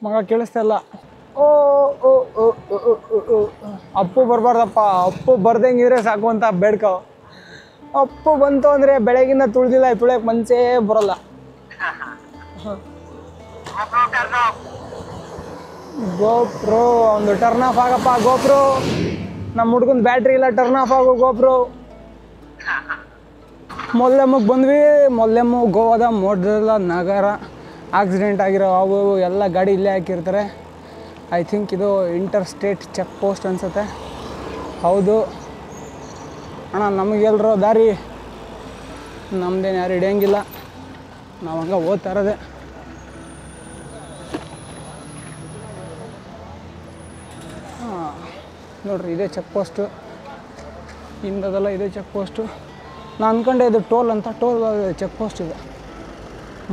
S3: ಮಗ ಕೇಳಿಸ್ತಾ ಇಲ್ಲ. ಓ ಓ ಓ ಓ ಅಪ್ಪು ಬರಬಾರ್ದಪ್ಪ, ಅಪ್ಪು ಬರ್ದಂಗಿದ್ರೆ ಸಾಕು ಅಂತ ಬೇಡ್ಕೊ. ಅಪ್ಪು ಬಂತು ಅಂದರೆ ಬೆಳಗಿಂದ ತುಳಿದಿಲ್ಲ, ತುಳಿಯಕ್ಕೆ ಮನಸ್ಸೇ ಬರೋಲ್ಲ. ಗೋಪ್ರೋ ಒಂದು ಟರ್ನ್ ಆಫ್ ಆಗಪ್ಪ. ಗೋಪ್ರೋ ನಮ್ಮ ಹುಡ್ಗಂದು ಬ್ಯಾಟ್ರಿ ಇಲ್ಲ, ಟರ್ನ್ ಆಫ್ ಆಗು ಗೋಪ್ರೋ. ಮೊಲ್ಲೆಮ್ಮಗೆ ಬಂದ್ವಿ. ಮೊಲ್ಲೆಮ್ಮು ಗೋವಾದ ಮೊದಲ ನಗರ. ಆಕ್ಸಿಡೆಂಟ್ ಆಗಿರೋ ಅವು ಎಲ್ಲ ಗಾಡಿ ಇಲ್ಲೇ ಹಾಕಿರ್ತಾರೆ. ಐ ಥಿಂಕ್ ಇದು ಇಂಟರ್ ಸ್ಟೇಟ್ ಚೆಕ್ ಪೋಸ್ಟ್ ಅನಿಸುತ್ತೆ. ಹೌದು ಅಣ್ಣ, ನಮಗೆಲ್ಲರೂ ದಾರಿ, ನಮ್ಮದೇನು ಯಾರು ಹಿಡಿಯೋಂಗಿಲ್ಲ, ನಾವು ಹಂಗೆ ಓದ್ತಾ ಇರೋದೆ. ನೋಡ್ರಿ, ಇದೇ ಚೆಕ್ ಪೋಸ್ಟು, ಹಿಂದದೆಲ್ಲ ಇದೇ ಚೆಕ್ ಪೋಸ್ಟು. ನಾನು ಅಂದ್ಕೊಂಡೆ ಇದು ಟೋಲ್ ಅಂತ, ಟೋಲ್ ಚೆಕ್ ಪೋಸ್ಟ್ ಇದೆ.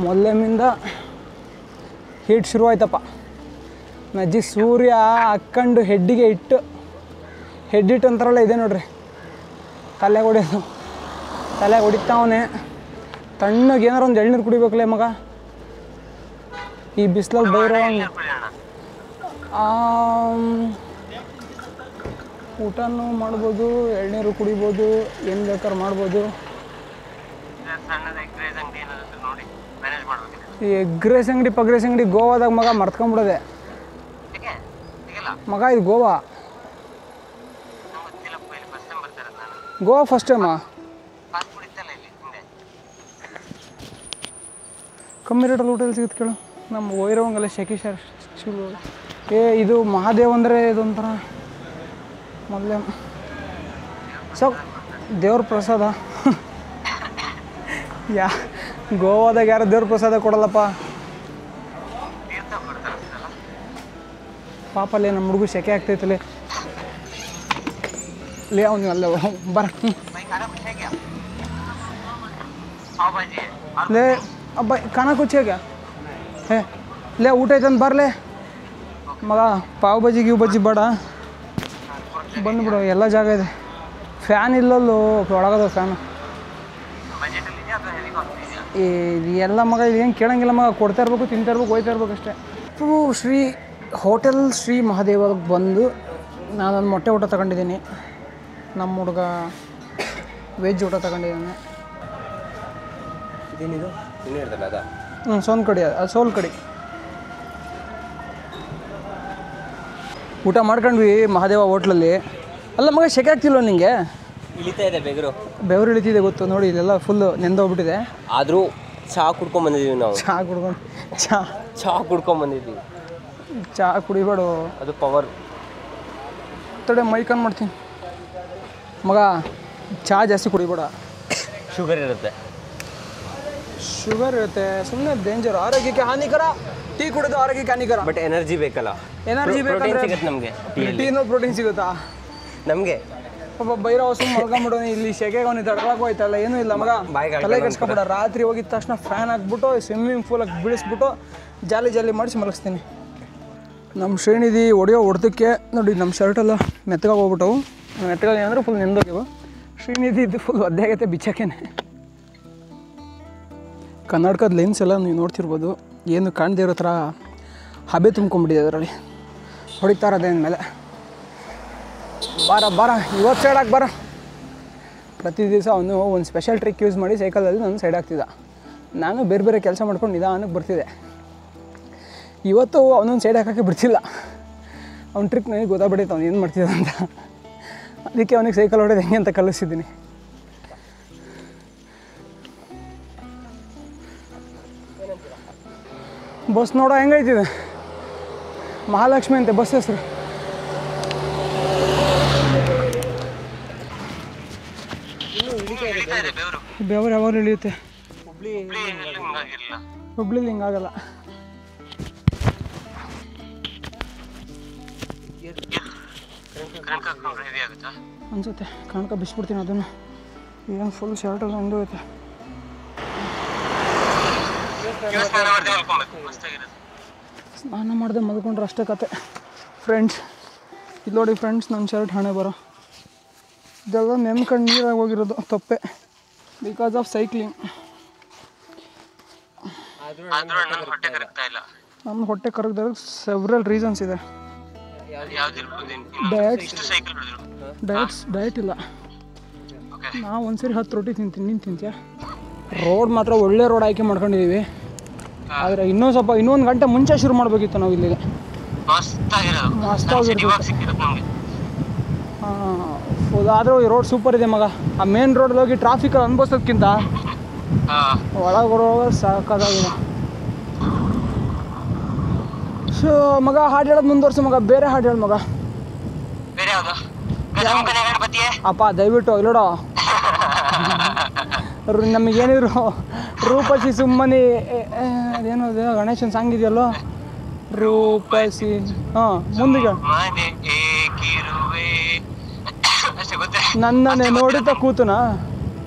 S3: ಮೊಲ್ಲೆಮ್ಮಿಂದ ಹೀಟ್ ಶುರುವಾಯ್ತಪ್ಪ. ನಜ್ಜಿ ಸೂರ್ಯ ಹಾಕ್ಕೊಂಡು ಹೆಡ್ಡಿಗೆ ಇಟ್ಟು, ಹೆಡ್ಡಿಟ್ಟು ಅಂತಾರಲ್ಲ, ಇದೆ ನೋಡ್ರಿ, ತಲೆಗೆ ಹೊಡೆಯೋದು. ತಲೆಗೆ ಹೊಡಿತಾವನೆ. ತಣ್ಣಗೆ ಏನಾರು ಒಂದು ಎಳ್ನೀರು ಕುಡಿಬೇಕಲ್ಲ ಮಗ, ಈ ಬಿಸಿಲಲ್ಲಿ ಬೈರೋ. ಊಟನೂ ಮಾಡ್ಬೋದು, ಎಳ್ನೀರು ಕುಡಿಬೋದು, ಏನು ಬೇಕಾದ್ರೂ ಮಾಡ್ಬೋದು. ಈ ಎಗ್ ರೈಸ್ ಅಂಗಡಿ ಪಗ್ರೇಸ್ ಅಂಗಡಿ ಗೋವಾದಾಗ ಮಗ ಮರ್ತ್ಕೊಂಡ್ಬಿಡೋದೆ ಮಗ. ಇದು ಗೋವಾ, ಗೋವಾ ಫಸ್ಟ್ ಟೈಮಾ? ಕಮ್ಮಿ ರೇಟಲ್ಲಿ ಊಟ ಸಿಗುತ್ತೆ ಕೇಳು. ನಮ್ಮ ವೈರವಂಗಲ್ಲ ಶೆಕಿ ಶಿವ. ಇದು ಮಹಾದೇವ್ ಅಂದರೆ ಇದೊಂಥರ ಮೊದಲೇ ದೇವ್ರ ಪ್ರಸಾದ. ಗೋವಾದಾಗ ಯಾರು ದೇವ್ರ ಪ್ರಸಾದ ಕೊಡಲ್ಲಪ್ಪ. ಪಾಪಲ್ಲೇ ನಮ್ಮ ಹುಡುಗು ಸೆಕೆ ಆಗ್ತೈತಲ್ಲೇ. ಲೇ ಅವನು ಅಲ್ಲ ಬರ ಲೇ ಅಬ್ಬ ಖಾನಾ ಕುಚ್ ಹೇಗ ಹೇ ಲೇ ಊಟ ಐತಂದು ಬರಲೇ ಮಗ. ಪಾವ್ ಬಜ್ಜಿ ಗಿವ್ ಬಜ್ಜಿ ಬೇಡ, ಬಂದುಬಿಡು, ಎಲ್ಲ ಜಾಗ ಇದೆ. ಫ್ಯಾನ್ ಇಲ್ಲಲ್ಲೋ, ಒಳಗದ ಫ್ಯಾನು. ಎಲ್ಲ ಮಗ ಏನು ಕೇಳಂಗಿಲ್ಲ ಮಗ, ಕೊಡ್ತಾ ಇರ್ಬೇಕು, ತಿಂತಾ ಇರ್ಬೇಕು, ಹೋಯ್ತಾ ಇರ್ಬೇಕು ಅಷ್ಟೇ. ಶ್ರೀ ಹೋಟೆಲ್ ಶ್ರೀ ಮಹಾದೇವಕ್ಕೆ ಬಂದು ನಾನೊಂದು ಮೊಟ್ಟೆ ಊಟ ತಗೊಂಡಿದ್ದೀನಿ. ನಮ್ಮ ಹುಡುಗ ವೆಜ್ ಊಟ ತಗೊಂಡಿದ್ದಾನೆ.
S6: ಇದೇನಿದು ಇನ್ನೂ ಇರ್ತಲ್ಲ ಅದ?
S3: ಸೋನ್ ಕಡಿ, ಅದು ಸೋಲ್ ಕಡಿ. ಊಟ ಮಾಡ್ಕೊಂಡ್ವಿ ಮಹಾದೇವ ಹೋಟ್ಲಲ್ಲಿ. ಅಲ್ಲ ಮಗ, ಸೆಕೆ ಆಗ್ತಿಲ್ವ ನಿಂಗೆ?
S6: ಇಳಿತಾ ಇದೆ ಬೆವರು,
S3: ಬೆವರು ಇಳಿತಿದೆ ಗೊತ್ತು ನೋಡಿ, ಇಲ್ಲೆಲ್ಲ ಫುಲ್ಲು ನೆಂದೋಗ್ಬಿಟ್ಟಿದೆ.
S6: ಆದರೂ ಚಹಾ ಕುಡ್ಕೊಂಬಂದಿದ್ದೀವಿ ನಾವು.
S3: ಚಹಾ ಕುಡ್ಕೊಂಡು
S6: ಚಹಾ ಕುಡ್ಕೊಂಬಂದಿದ್ದೀವಿ.
S3: ಚಹಾ ಕುಡಿಬೇಡು,
S6: ಅದು ಪವರ್.
S3: ತಡೆ ಮೈಕನ್ ಮಾಡ್ತೀನಿ ಮಗ. ಚಹಾ ಜಾಸ್ತಿ ಕುಡಿಬೇಡ,
S6: ಶುಗರ್ ಇರುತ್ತೆ.
S3: ಶುಗರ್ ಇರುತ್ತೆ, ಸುಮ್ಮನೆ ಡೇಂಜರ್, ಆರೋಗ್ಯಕ್ಕೆ ಹಾನಿಕರ. ಟೀ ಕುಡಿದು ಆರೋಗ್ಯಕ್ಕೆ ಹಾನಿಕರ.
S6: ಬಟ್ ಎನರ್ಜಿ ಬೇಕಲ್ಲ,
S3: ಎನರ್ಜಿ
S6: ಪ್ರೋಟೀನ್ ಸಿಗುತ್ತೆ ನಮಗೆ.
S3: ಟೀನೂ ಪ್ರೋಟೀನ್ ಸಿಗುತ್ತಾ
S6: ನಮಗೆ?
S3: ಒಬ್ಬ ಬೈರೋ ಹೊಸ ಮಲ್ಕೊಂಬಿಡೋ. ಇಲ್ಲಿ ಸೆಕೆಗೆ ಅವನಿಗೆ ತಡ್ಕೊಳಕ್ಕೆ ಹೋಯ್ತಲ್ಲ, ಏನೂ ಇಲ್ಲ ಮಗ. ತಲೆ ಕೆಡ್ಸ್ಕೊಬೇಡ. ರಾತ್ರಿ ಹೋಗಿದ ತಕ್ಷಣ ಫ್ಯಾನ್ ಹಾಕ್ಬಿಟ್ಟು ಸ್ವಿಮ್ಮಿಂಗ್ ಪೂಲಾಗಿ ಬೀಳಿಸ್ಬಿಟ್ಟು ಜಾಲಿ ಜಾಲಿ ಮಾಡಿಸಿ ಮಲಗಿಸ್ತೀನಿ. ನಮ್ಮ ಶ್ರೇಣಿಧಿ ಹೊಡೆಯೋ ಹೊಡೆದಕ್ಕೆ ನೋಡಿ, ನಮ್ಮ ಶರ್ಟೆಲ್ಲ ಮೆತ್ತಗಾಗಿ ಹೋಗ್ಬಿಟ್ಟವು. ಮೆತ್ತಗಾಗಿ ಅಂದರೆ ಫುಲ್ ನೆಂದೋಗ್ಯವು. ಶ್ರೀನಿಧಿ ಇದು ಫುಲ್ ಒದ್ದೆಗೈತೆ ಬಿಚ್ಚಕ್ಕೇನೆ. ಕನ್ನಡಕದ ಲೆನ್ಸ್ ಎಲ್ಲ ನೀವು ನೋಡ್ತಿರ್ಬೋದು, ಏನು ಕಾಣದೇ ಇರೋ ಥರ ಹಬೆ ತುಂಬ್ಕೊಂಬಿಟ್ಟಿದೆ ಅದರಲ್ಲಿ. ಹೊಡಿತಾ ಇರೋದೇನ ಮೇಲೆ. ಬಾರ ಬಾರ, ಇವತ್ತು ಸೈಡ್ ಹಾಕಿ ಬಾರ. ಪ್ರತಿ ದಿವಸ ಅವನು ಒಂದು ಸ್ಪೆಷಲ್ ಟ್ರಿಕ್ ಯೂಸ್ ಮಾಡಿ ಸೈಕಲಲ್ಲಿ ನಾನು ಸೈಡ್ ಹಾಕ್ತಿದ್ದ. ನಾನು ಬೇರೆ ಬೇರೆ ಕೆಲಸ ಮಾಡ್ಕೊಂಡು ನಿಧಾನಕ್ಕೆ ಬರ್ತಿದ್ದೆ. ಇವತ್ತು ಅವನೊಂದು ಸೈಡ್ ಹಾಕೋಕ್ಕೆ ಬಿಡ್ತಿಲ್ಲ. ಅವ್ನ ಟ್ರಿಕ್ ನನಗೆ ಗೊತ್ತಾಗ್ಬಿಟ್ಟೈತೆ ಅವ್ನು ಏನು ಮಾಡ್ತಿದ್ದ ಅಂತ. ಅದಕ್ಕೆ ಅವನಿಗೆ ಸೈಕಲ್ ಹೊಡೆದು ಹೆಂಗೆ ಅಂತ ಕಲಿಸಿದ್ದೀನಿ. ಬಸ್ ನೋಡೋ ಹೆಂಗೈತಿದೆ, ಮಹಾಲಕ್ಷ್ಮಿ ಅಂತೆ ಬಸ್ ಹೆಸರು. ಬೆವರು ಯಾವಾಗ ಇಳಿಯುತ್ತೆ, ಹುಬ್ಳಿಲಿ ಹಿಂಗಾಗಲ್ಲ. ಅನ್ಸುತ್ತೆ ಕಣಕ ಬಿಸ್ಬಿಡ್ತೀನಿ ಅದನ್ನು. ಏನು ಫುಲ್ ಶರ್ಟ್ ಅದು ಹಂಗೆ ಐತೆ. ಸ್ನಾನ ಮಾಡಿದೆ ಮಲ್ಕೊಂಡ್ರೆ ಅಷ್ಟೇ ಕತೆ ಫ್ರೆಂಡ್ಸ್. ಇದು ನೋಡಿ ಫ್ರೆಂಡ್ಸ್, ನನ್ನ ಶರ್ಟ್ ಹಣೆ ಬರೋ ಇದೆಲ್ಲ ನೆನ್ಕೊಂಡು ನೀರಾಗಿ ಹೋಗಿರೋದು ತಪ್ಪೆ, ಬಿಕಾಸ್ ಆಫ್ ಸೈಕ್ಲಿಂಗ್. ನಮ್ಮ ಹೊಟ್ಟೆ ಕರಗದಾಗ ಸೆವ್ರಲ್ ರೀಸನ್ಸ್ ಇದೆ. ಡಯಟ್ ಇಲ್ಲ. ನಾವು ಒಂದ್ಸರಿ 10 ರೊಟ್ಟಿ ತಿಂತೀನಿ, ನೀನು ತಿಂತೀಯ? ರೋಡ್ ಮಾತ್ರ ಒಳ್ಳೆ ರೋಡ್ ಆಯ್ಕೆ ಮಾಡ್ಕೊಂಡಿದ್ದೀವಿ. ಆದರೆ ಇನ್ನೊಂದು ಗಂಟೆ ಮುಂಚೆ ಶುರು ಮಾಡಬೇಕಿತ್ತು ನಾವು ಇಲ್ಲಿಗೆ. ಆದರೂ ಈ ರೋಡ್ ಸೂಪರ್ ಇದೆ ಮಗ. ಆ ಮೇನ್ ರೋಡಲ್ಲಿ ಹೋಗಿ ಟ್ರಾಫಿಕಲ್ಲಿ ಅನ್ಭವಿಸೋದಕ್ಕಿಂತ ಒಳಗೆ ಬರುವಾಗ ಸಾಕಾಗಿದೆ. ಸೊ ಮಗ ಹಾಡು ಹೇಳೋದು ಮುಂದುವರ್ಸು ಮಗ, ಬೇರೆ ಹಾಡು ಹೇಳು ಮಗ. ಅಪ್ಪ ದಯವಿಟ್ಟು ಇಲ್ಲೋಡೋ, ನಮಗೇನಿದ್ರು ರೂಪಸಿ ಸುಮ್ಮನೆ ಅದೇನೋ ಗಣೇಶನ್ ಸಾಂಗ್ ಇದೆಯಲ್ಲೋ, ರೂಪಸಿ. ಹಾಂ ಮುಂದಿಗೆ ನನ್ನನ್ನೇ ನೋಡುತ್ತಾ ಕೂತುನಾ,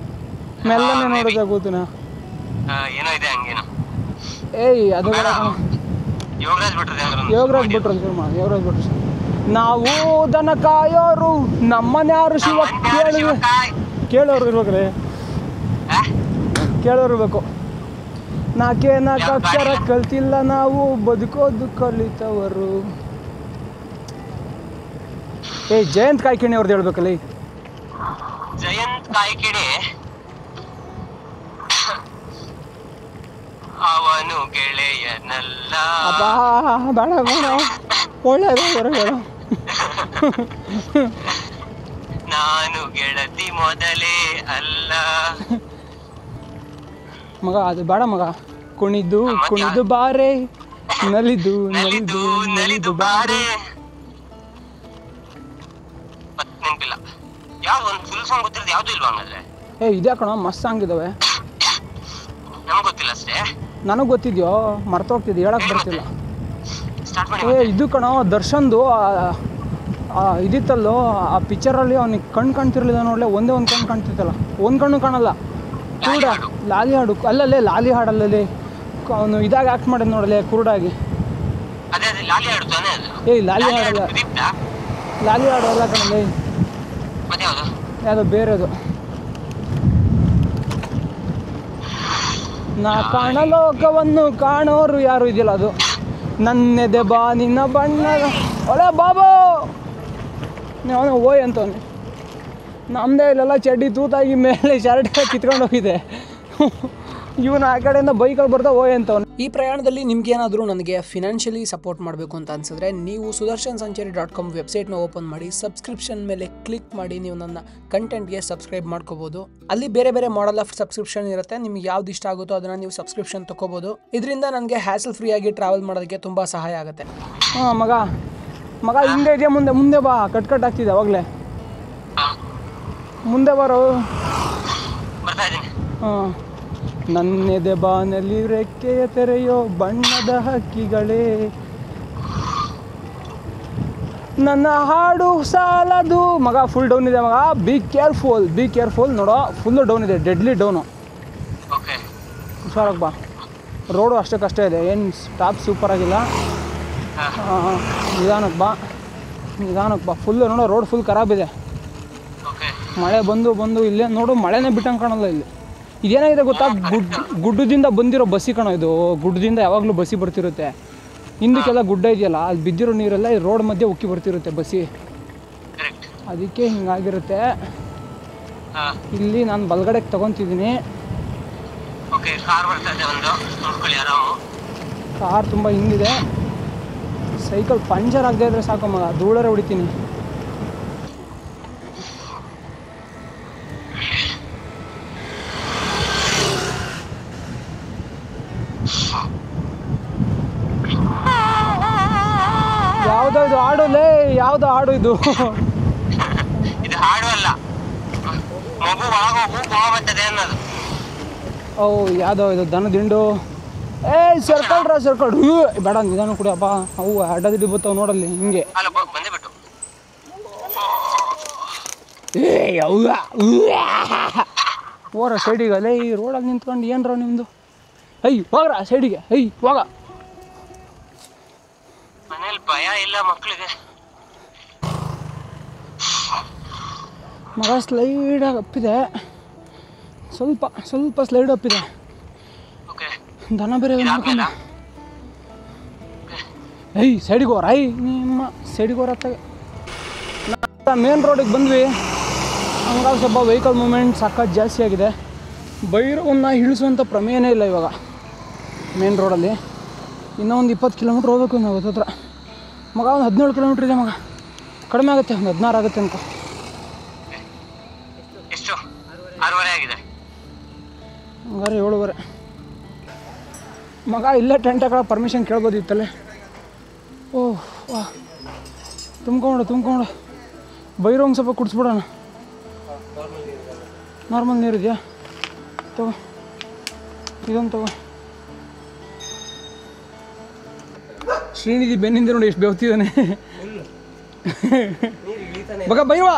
S3: ಮೆಲ್ಲನೆ ನೋಡುತ್ತಾ ಕೂತುನಾ. ಏಯ್ ಅದು ಯೋಗರಾಜ್ ಬಿಟ್ರು ನಾವು ದನ ಕಾಯೋರು, ನಮ್ಮನ್ಯಾರು ಶಿವ ಕೇಳೋರು ಇರ್ಬೇಕ್ರೆ, ಕೇಳೋರು ಇರ್ಬೇಕು. ನಾಲ್ಕು ಅಕ್ಷರ ಕಲ್ತಿಲ್ಲ ನಾವು, ಬದುಕೋದು ಕಲಿತವರು. ಜಯಂತ್ ಕಾಯ್ಕಿಣಿ ಅವ್ರದ್ದು ಹೇಳ್ಬೇಕಲ್ಲ.
S4: ಜಯಂತ್ ಕಾಯ್ಕಿಣಿ ಅವನು ಗೆಳೆಯನಲ್ಲ.
S3: ಬೇಡ ಒಳ್ಳೆಯದು ಬೇಡ.
S4: ನಾನು ಗೆಳತಿ ಮೊದಲೇ ಅಲ್ಲ
S3: ಮಗ, ಅದು ಬೇಡ ಮಗ. ಕುಣಿದು ಬಾರೆ, ನಲಿದು ಬಾರೆ.
S4: ನೆನಪಿಲ್ಲ ಯಾವ್ದು ಒಂದು ಫುಲ್ ಸಾಂಗ್ ಗೊತ್ತಿರೋದು ಯಾವ್ದು ಇಲ್ವಾ ಹಂಗಂದ್ರೆ?
S3: ಇದೇ ಕಣ, ಮಸ್ತ್ ಸಾಂಗ್ ಇದಾವೆ.
S4: ನಮ್ಗೆ ಗೊತ್ತಿಲ್ಲ ಅಷ್ಟೇ.
S3: ನನಗೆ ಗೊತ್ತಿದ್ಯೋ, ಮರ್ತೋಗ್ತಿದ್ದೆ, ಹೇಳಕ್ ಬರ್ತಿಲ್ಲ. ಇದು ಕಣ ದರ್ಶನ್ದು ಇದಿತ್ತಲ್ಲೋ ಆ ಪಿಕ್ಚರಲ್ಲಿ. ಅವ್ನಿಗೆ ಕಣ್ಣು ಕಾಣ್ತಿರ್ಲಿಲ್ಲ ನೋಡ್ಲೆ, ಒಂದೇ ಒಂದು ಕಣ್ಣು ಕಾಣ್ತಿತ್ತಲ್ಲ, ಒಂದು ಕಣ್ಣು ಕಾಣಲ್ಲ. ಕುರುಡ ಲಾಲಿ ಹಾಡು ಅಲ್ಲಲ್ಲೇ, ಲಾಲಿ ಹಾಡಲ್ಲೇ ಅವನು ಇದಾಗ ಆಕ್ಟ್ ಮಾಡಿದ್ ನೋಡಲೆ ಕುರುಡಾಗಿ. ಲಾಲಿ ಹಾಡಲ್ಲ, ಲಾಲಿ ಹಾಡು ಅಲ್ಲ ಕಣಲೆ, ಯಾವುದೋ ಬೇರೆದು. ನಾ ಕಾಣಲೋಕವನ್ನು ಕಾಣೋರು ಯಾರು ಇದೆಯಲ್ಲ ಅದು. ನನ್ನೆದೆ ಬಾ ನಿನ್ನ ಬಣ್ಣದ ಒಲೆ ಬಾಬೋ ಅವನು ಓಯ್ ಅಂತವನು. ನಮ್ಮದೇ ಇಲ್ಲೆಲ್ಲ ಚಡ್ಡಿ ತೂತಾಗಿ ಮೇಲೆ ಶರ್ಟ್ ಕಿತ್ಕೊಂಡು ಹೋಗಿದೆ. ಇವನು ಆ ಕಡೆಯಿಂದ ಬೈಕಲ್ಲಿ ಬರ್ತಾ ಓಯ್ ಅಂತವನು.
S2: ಈ ಪ್ರಯಾಣದಲ್ಲಿ ನಿಮ್ಗೇನಾದರೂ ನನಗೆ ಫಿನಾನ್ಷಿಯಲಿ ಸಪೋರ್ಟ್ ಮಾಡಬೇಕು ಅಂತ ಅನ್ಸಿದ್ರೆ ನೀವು sudarshansanchari.com ವೆಬ್ಸೈಟ್ನ ಓಪನ್ ಮಾಡಿ ಸಬ್ಸ್ಕ್ರಿಪ್ಷನ್ ಮೇಲೆ ಕ್ಲಿಕ್ ಮಾಡಿ ನೀವು ನನ್ನ ಕಂಟೆಂಟ್ಗೆ ಸಬ್ಸ್ಕ್ರೈಬ್ ಮಾಡ್ಕೋಬೋದು. ಅಲ್ಲಿ ಬೇರೆ ಬೇರೆ ಮಾಡೆಲ್ ಆಫ್ ಸಬ್ಸ್ಕ್ರಿಪ್ಷನ್ ಇರುತ್ತೆ. ನಿಮ್ಗೆ ಯಾವ್ದು ಇಷ್ಟ ಆಗುತ್ತೋ ಅದನ್ನು ನೀವು ಸಬ್ಸ್ಕ್ರಿಪ್ಷನ್ ತೊಗೋಬೋದು. ಇದರಿಂದ ನನಗೆ ಹ್ಯಾಸಲ್ ಫ್ರೀ ಆಗಿ ಟ್ರಾವೆಲ್ ಮಾಡೋದಕ್ಕೆ ತುಂಬ ಸಹಾಯ ಆಗುತ್ತೆ.
S3: ಮಗ ಹಿಂದೆ ಇದೆಯಾ, ಮುಂದೆ ಬಾ. ಕಟ್ ಆಗ್ತಿದೆ ಅವಾಗಲೇ, ಮುಂದೆ ಬರೋ. ಹಾಂ, ನನ್ನೆದೆ ಬಾನಲ್ಲಿ ರೆಕ್ಕೆಯ ತೆರೆಯೋ ಬಣ್ಣದ ಹಕ್ಕಿಗಳೇ, ನನ್ನ ಹಾಡು ಸಾಲದು. ಮಗ ಫುಲ್ ಡೌನ್ ಇದೆ ಮಗ, ಬಿ ಕೇರ್ಫುಲ್ ನೋಡೋ. ಫುಲ್ಲು ಡೌನ್ ಇದೆ, ಡೆಡ್ಲಿ ಡೌನು. ಹುಷಾರಾಗಿ ಬಾ. ರೋಡು ಅಷ್ಟಕ್ಕಷ್ಟೇ ಇದೆ, ಏನು ಸ್ಟಾಪ್ ಸೂಪರ್ ಆಗಿಲ್ಲ. ನಿಧಾನಕ್ಕೆ ಬಾ. ಫುಲ್ಲು ನೋಡೋ, ರೋಡ್ ಫುಲ್ ಖರಾಬಿದೆ. ಮಳೆ ಬಂದು ಇಲ್ಲೇ ನೋಡು, ಮಳೆನೇ ಬಿಟ್ಟಂಗೆ ಕಾಣಲ್ಲ ಇಲ್ಲಿ. ಇದೇನಾಗಿದೆ ಗೊತ್ತಾ, ಗುಡ್ಡದಿಂದ ಬಂದಿರೋ ಬಸ್ಸಿ ಕಣೋ ಇದು. ಗುಡ್ಡದಿಂದ ಯಾವಾಗಲೂ ಬಸ್ಸಿ ಬರ್ತಿರುತ್ತೆ. ಹಿಂದಕ್ಕೆಲ್ಲ ಗುಡ್ಡ ಇದೆಯಲ್ಲ, ಅಲ್ಲಿ ಬಿದ್ದಿರೋ ನೀರೆಲ್ಲ ಈ ರೋಡ್ ಮಧ್ಯೆ ಉಕ್ಕಿ ಬರ್ತಿರುತ್ತೆ ಬಸ್ಸಿ. ಅದಕ್ಕೆ ಹಿಂಗಾಗಿರುತ್ತೆ. ಇಲ್ಲಿ ನಾನು ಬಲಗಡೆಗೆ ತಗೊತಿದ್ದೀನಿ. ಕಾರ್ ತುಂಬ ಹಿಂದಿದೆ. ಸೈಕಲ್ ಪಂಚರ್ ಆಗದೆ ಇದ್ರೆ ಸಾಕು ಮಗ, ಧೂಳರೆ ಹೊಡಿತೀನಿ. ಯಾವುದೋ ಇದು ಹಾಡು ಲೇ, ಯಾವುದೋ ಹಾಡು ಇದು?
S4: ಇದು ಹಾಡು ಅಲ್ಲ, ಮಗು ಒಳಗೋಗು ಗೋವ ಬರ್ತದೆ ಅನ್ನೋದು.
S3: ಓ ಯಾವುದೋ ಇದು ದನದಿಂಡು. ಸರ್ಕಲ್ರ ಸರ್ಕಲ್ ಬೇಡ ನಿಧಾನ ಕುಡಿಯಪ್ಪ, ಅವು ಅಡ್ಡದಿಡ್ಡಿ ಬರ್ತಾವೆ ನೋಡಲ್ಲಿ ಹಿಂಗೆ.
S4: ಅಲ್ಲ ಬಂದೇ ಬಿಟ್ಟು
S3: ಹೋಗ್ರ ಸೈಡಿಗೆ. ಅಲ್ಲೇ ಈ ರೋಡಲ್ಲಿ ನಿಂತ್ಕೊಂಡು ಏನ್ರ ನಿಮ್ಮದು? ಹೋಗ್ರ ಸೈಡಿಗೆ. ಹೋಗ.
S4: ಮನೇಲಿ ಭಯ ಇಲ್ಲ ಮಕ್ಕಳಿಗೆ.
S3: ಮಗ ಸ್ಲೈಡಾಗಿ ಅಪ್ಪಿದೆ, ಸ್ವಲ್ಪ ಸ್ವಲ್ಪ ಸ್ಲೈಡ್ ಅಪ್ಪಿದೆ. ದನ ಬೇರೆ ನೋಡ್ಕೊಂಡು ಸೈಡಿಗೆ ಹೋರ. ನಿಮ್ಮ ಸೈಡಿಗೆ ಹೋರತ್ತಾಗೆ ಮೇನ್ ರೋಡಿಗೆ ಬಂದ್ವಿ. ಹಂಗಾಗಿ ಸ್ವಲ್ಪ ವೆಹಿಕಲ್ ಮೂಮೆಂಟ್ ಸಖತ್ ಜಾಸ್ತಿ ಆಗಿದೆ. ಭೈರವನ್ನ ಇಳಿಸುವಂಥ ಪ್ರಮೇಯನೇ ಇಲ್ಲ ಇವಾಗ ಮೇನ್ ರೋಡಲ್ಲಿ. ಇನ್ನೂ ಒಂದು 20 ಕಿಲೋಮೀಟ್ರ್ ಹೋಗ್ಬೇಕು ನಾವು ಹತ್ರ. ಮಗ ಒಂದು 17 ಕಿಲೋಮೀಟ್ರ್ ಇದೆ ಮಗ, ಕಡಿಮೆ ಆಗುತ್ತೆ, ಒಂದು 16 ಆಗುತ್ತೆ ಅನ್ಕೋ.
S4: ಎಷ್ಟು 6:30 ಆಗಿದೆ,
S3: ಹಂಗಾರೆ 7:30. ಮಗ ಇಲ್ಲೇ ಟೆಂಟ್ ಹಾಕೋ ಪರ್ಮಿಷನ್ ಕೇಳ್ಬೋದಿತ್ತಲ್ಲೇ. ಓಹ್ ವಾ, ತುಂಬ್ಕೊಂಡು ಭೈರವಂಗೆ ಸ್ವಲ್ಪ ಕುಡಿಸ್ಬಿಡೋಣ. ನಾರ್ಮಲ್ ನೀರಿದೆಯಾ? ತಗೋ, ಇದೊಂದು ತಗೋ. ಶ್ರೀನಿಧಿ ಬೆನ್ನಿಂದ ನೋಡಿ ಎಷ್ಟು ಬೆವ್ತಿದ್ದಾನೆ. ಮಗ ಭೈರವ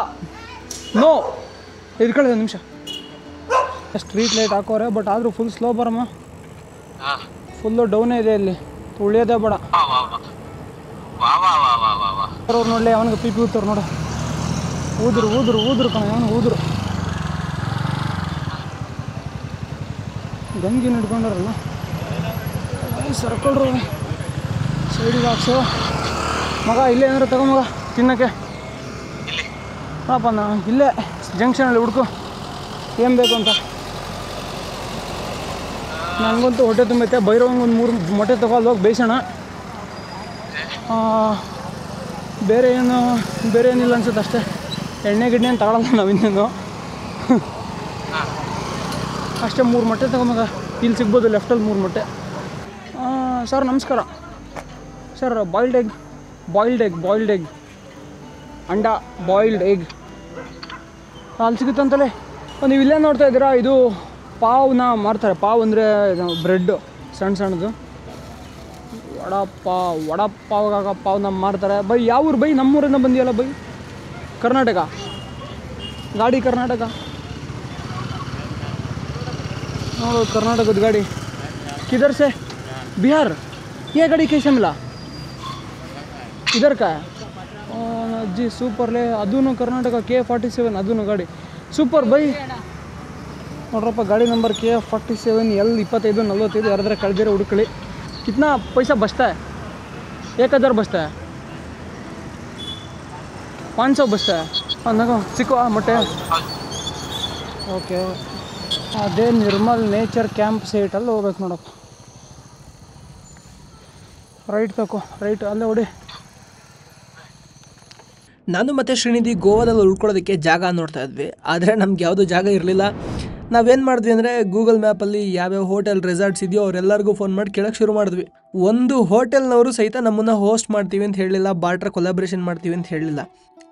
S3: ನೋ, ಇದ್ಕೊಳ್ಳಿ ಒಂದು ನಿಮಿಷ. ಸ್ಟ್ರೀಟ್ ಲೈಟ್ ಹಾಕೋರೆ, ಬಟ್ ಆದರೂ ಫುಲ್ ಸ್ಲೋ ಬರಮ್ಮ. ಫುಲ್ಲು ಡೌನೇ ಇದೆ ಇಲ್ಲಿ, ಉಳಿಯೋದೇ ಬೇಡ. ಅವ್ರು ನೋಡಲಿ, ಅವನಿಗೆ ಪಿ ಊದ್ತವ್ರು ನೋಡು. ಊದ್ರು ಕಣ, ಅವನು ಊದ್ರು. ಗಂಗಿನ ಹಿಡ್ಕೊಂಡಾರಲ್ಲ, ಸರ್ಕೊಳ್ರು ಸೈಡಿಗೆ ಹಾಕ್ಸು. ಮಗ ಇಲ್ಲೇ ಏನಾರು ತಗೋ ಮಗ ತಿನ್ನೋಕ್ಕೆ. ಹಾಪ ನಾ ಇಲ್ಲೇ ಜಂಕ್ಷನಲ್ಲಿ ಹುಡ್ಕು ಏನು ಬೇಕು ಅಂತ. ನನಗಂತೂ ಹೊಟ್ಟೆ ತುಂಬೈತೆ. ಭೈರವಂಗೆ ಒಂದು 3 ಮೊಟ್ಟೆ ತಗೊಳ್ದು ಹೋಗಿ ಬೇಯಿಸೋಣ. ಬೇರೆ ಏನಿಲ್ಲ ಅನ್ಸುತ್ತೆ ಅಷ್ಟೇ. ಎಣ್ಣೆ ಗಿಣ್ಣೆ ಏನು ತಗೊಳಲ್ಲ ನಾವು ಇನ್ನೇನು. ಅಷ್ಟೇ 3 ಮೊಟ್ಟೆ ತಗೊಂಬಗ. ಇಲ್ಲಿ ಸಿಗ್ಬೋದು ಲೆಫ್ಟಲ್ಲಿ 3 ಮೊಟ್ಟೆ. ಸರ್ ನಮಸ್ಕಾರ ಸರ್. ಬಾಯ್ಲ್ಡ್ ಎಗ್ ಅಂಡ ಬಾಯ್ಲ್ಡ್ ಎಗ್ ಅಲ್ಲಿ ಸಿಗುತ್ತಂತಲೇ. ನೀವು ಇಲ್ಲೇ ನೋಡ್ತಾ ಇದ್ದೀರಾ, ಇದು ಪಾವ್ನ ಮಾರ್ತಾರೆ. ಪಾವ್ ಅಂದರೆ ಬ್ರೆಡ್ಡು ಸಣ್ಣದು. ವಡಪಾವಾಗ ಪಾವ್ನ ಮಾರ್ತಾರೆ. ಬೈ ಯಾವ ಊರು ಬೈ? ನಮ್ಮೂರಿಂದ ಬಂದಿಯಲ್ಲ ಬೈ? ಕರ್ನಾಟಕ ಗಾಡಿ, ಕರ್ನಾಟಕ ನೋಡು, कर्नाटक गाड़ी किधर से? बिहार। ये गाड़ी कैसे मिला? इधर का है जी, सूपर ले. ಅದೂ कर्नाटक K47, ಅದೂ ಗಾಡಿ ಸೂಪರ್ ಬೈ. ನೋಡ್ರಪ್ಪ ಗಾಡಿ ನಂಬರ್ K47 L2545 ಯಾರಾದ್ರೆ ಕಳೆದಿರೋ ಹುಡುಕಳಿ. कितना पैसा बचता है? 1000 बचता है, 500 बचता है. ನಗೋ ಸಿಕ್ಕೋ ಮೊಟ್ಟೆ. ಓಕೆ, ಅದೇ ನಿರ್ಮಲ್ ನೇಚರ್ ಕ್ಯಾಂಪ್ ಸೈಟಲ್ಲಿ ಹೋಗ್ಬೇಕು ನೋಡಪ್ಪ. ರೈಟ್ ತಗೋ, ರೈಟ್ ಅಲ್ಲೇ ಹೊಡಿ.
S2: ನಾನು ಮತ್ತು ಶ್ರೀನಿಧಿ ಗೋವಾದಲ್ಲಿ ಉಳ್ಕೊಳ್ಳೋದಕ್ಕೆ ಜಾಗ ನೋಡ್ತಾ ಇದ್ವಿ. ಆದರೆ ನಮ್ಗೆ ಯಾವುದೂ ಜಾಗ ಇರಲಿಲ್ಲ. ನಾವೇನು ಮಾಡಿದ್ವಿ ಅಂದರೆ ಗೂಗಲ್ ಮ್ಯಾಪಲ್ಲಿ ಯಾವ್ಯಾವ ಹೋಟೆಲ್ ರೆಸಾರ್ಟ್ಸ್ ಇದೆಯೋ ಅವರೆಲ್ಲರಿಗೂ ಫೋನ್ ಮಾಡಿ ಕೇಳೋಕ್ಕೆ ಶುರು ಮಾಡಿದ್ವಿ. ಒಂದು ಹೋಟೆಲ್ನವರು ಸಹಿತ ನಮ್ಮನ್ನು ಹೋಸ್ಟ್ ಮಾಡ್ತೀವಿ ಅಂತ ಹೇಳಲಿಲ್ಲ, ಬಾರ್ಟರ್ ಕೊಲಾಬ್ರೇಷನ್ ಮಾಡ್ತೀವಿ ಅಂತ ಹೇಳಲಿಲ್ಲ.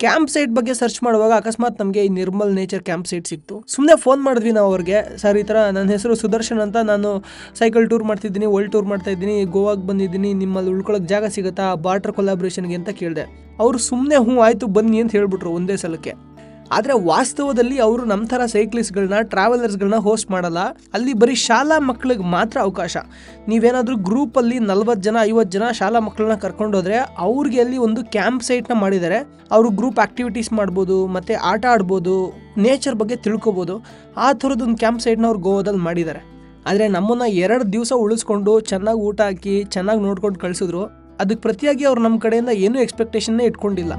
S2: ಕ್ಯಾಂಪ್ ಸೈಟ್ ಬಗ್ಗೆ ಸರ್ಚ್ ಮಾಡುವಾಗ ಅಕಸ್ಮಾತ್ ನಮಗೆ ಈ ನಿರ್ಮಲ್ ನೇಚರ್ ಕ್ಯಾಂಪ್ ಸೈಟ್ ಸಿಕ್ತು. ಸುಮ್ಮನೆ ಫೋನ್ ಮಾಡಿದ್ವಿ ನಾವು ಅವ್ರಿಗೆ. ಸರ್ ಈ ಥರ ನನ್ನ ಹೆಸರು ಸುದರ್ಶನ್ ಅಂತ, ನಾನು ಸೈಕಲ್ ಟೂರ್ ಮಾಡ್ತಿದ್ದೀನಿ, ವರ್ಲ್ಡ್ ಟೂರ್ ಮಾಡ್ತಾಯಿದ್ದೀನಿ, ಗೋವಾಗೆ ಬಂದಿದ್ದೀನಿ, ನಿಮ್ಮಲ್ಲಿ ಉಳ್ಕೊಳ್ಳೋಕೆ ಜಾಗ ಸಿಗುತ್ತಾ ಬಾರ್ಟರ್ ಕೊಲಾಬ್ರೇಷನ್ಗೆ ಅಂತ ಕೇಳಿದೆ. ಅವರು ಸುಮ್ಮನೆ ಹ್ಞೂ ಆಯಿತು ಬನ್ನಿ ಅಂತ ಹೇಳ್ಬಿಟ್ರು ಒಂದೇ ಸಲಕ್ಕೆ. ಆದರೆ ವಾಸ್ತವದಲ್ಲಿ ಅವರು ನಮ್ಮ ಥರ ಸೈಕ್ಲಿಸ್ಟ್ಗಳನ್ನ, ಟ್ರಾವೆಲರ್ಸ್ಗಳನ್ನ ಹೋಸ್ಟ್ ಮಾಡಲ್ಲ. ಅಲ್ಲಿ ಬರೀ ಶಾಲಾ ಮಕ್ಕಳಿಗೆ ಮಾತ್ರ ಅವಕಾಶ. ನೀವೇನಾದರೂ ಗ್ರೂಪಲ್ಲಿ 40 ಜನ 50 ಜನ ಶಾಲಾ ಮಕ್ಕಳನ್ನ ಕರ್ಕೊಂಡೋದ್ರೆ ಅವ್ರಿಗೆ ಅಲ್ಲಿ ಒಂದು ಕ್ಯಾಂಪ್ ಸೈಟ್ನ ಮಾಡಿದ್ದಾರೆ. ಅವರು ಗ್ರೂಪ್ ಆ್ಯಕ್ಟಿವಿಟೀಸ್ ಮಾಡ್ಬೋದು, ಮತ್ತು ಆಟ ಆಡ್ಬೋದು, ನೇಚರ್ ಬಗ್ಗೆ ತಿಳ್ಕೊಬೋದು. ಆ ಥರದ್ದೊಂದು ಕ್ಯಾಂಪ್ ಸೈಟ್ನ ಅವ್ರು ಗೋವಾದಲ್ಲಿ ಮಾಡಿದ್ದಾರೆ. ಆದರೆ ನಮ್ಮನ್ನು 2 ದಿವಸ ಉಳಿಸ್ಕೊಂಡು ಚೆನ್ನಾಗಿ ಊಟ ಹಾಕಿ ಚೆನ್ನಾಗಿ ನೋಡ್ಕೊಂಡು ಕಳಿಸಿದ್ರು. ಅದಕ್ಕೆ ಪ್ರತಿಯಾಗಿ ಅವ್ರು ನಮ್ಮ ಕಡೆಯಿಂದ ಏನೂ ಎಕ್ಸ್ಪೆಕ್ಟೇಷನ್ನೇ ಇಟ್ಕೊಂಡಿಲ್ಲ.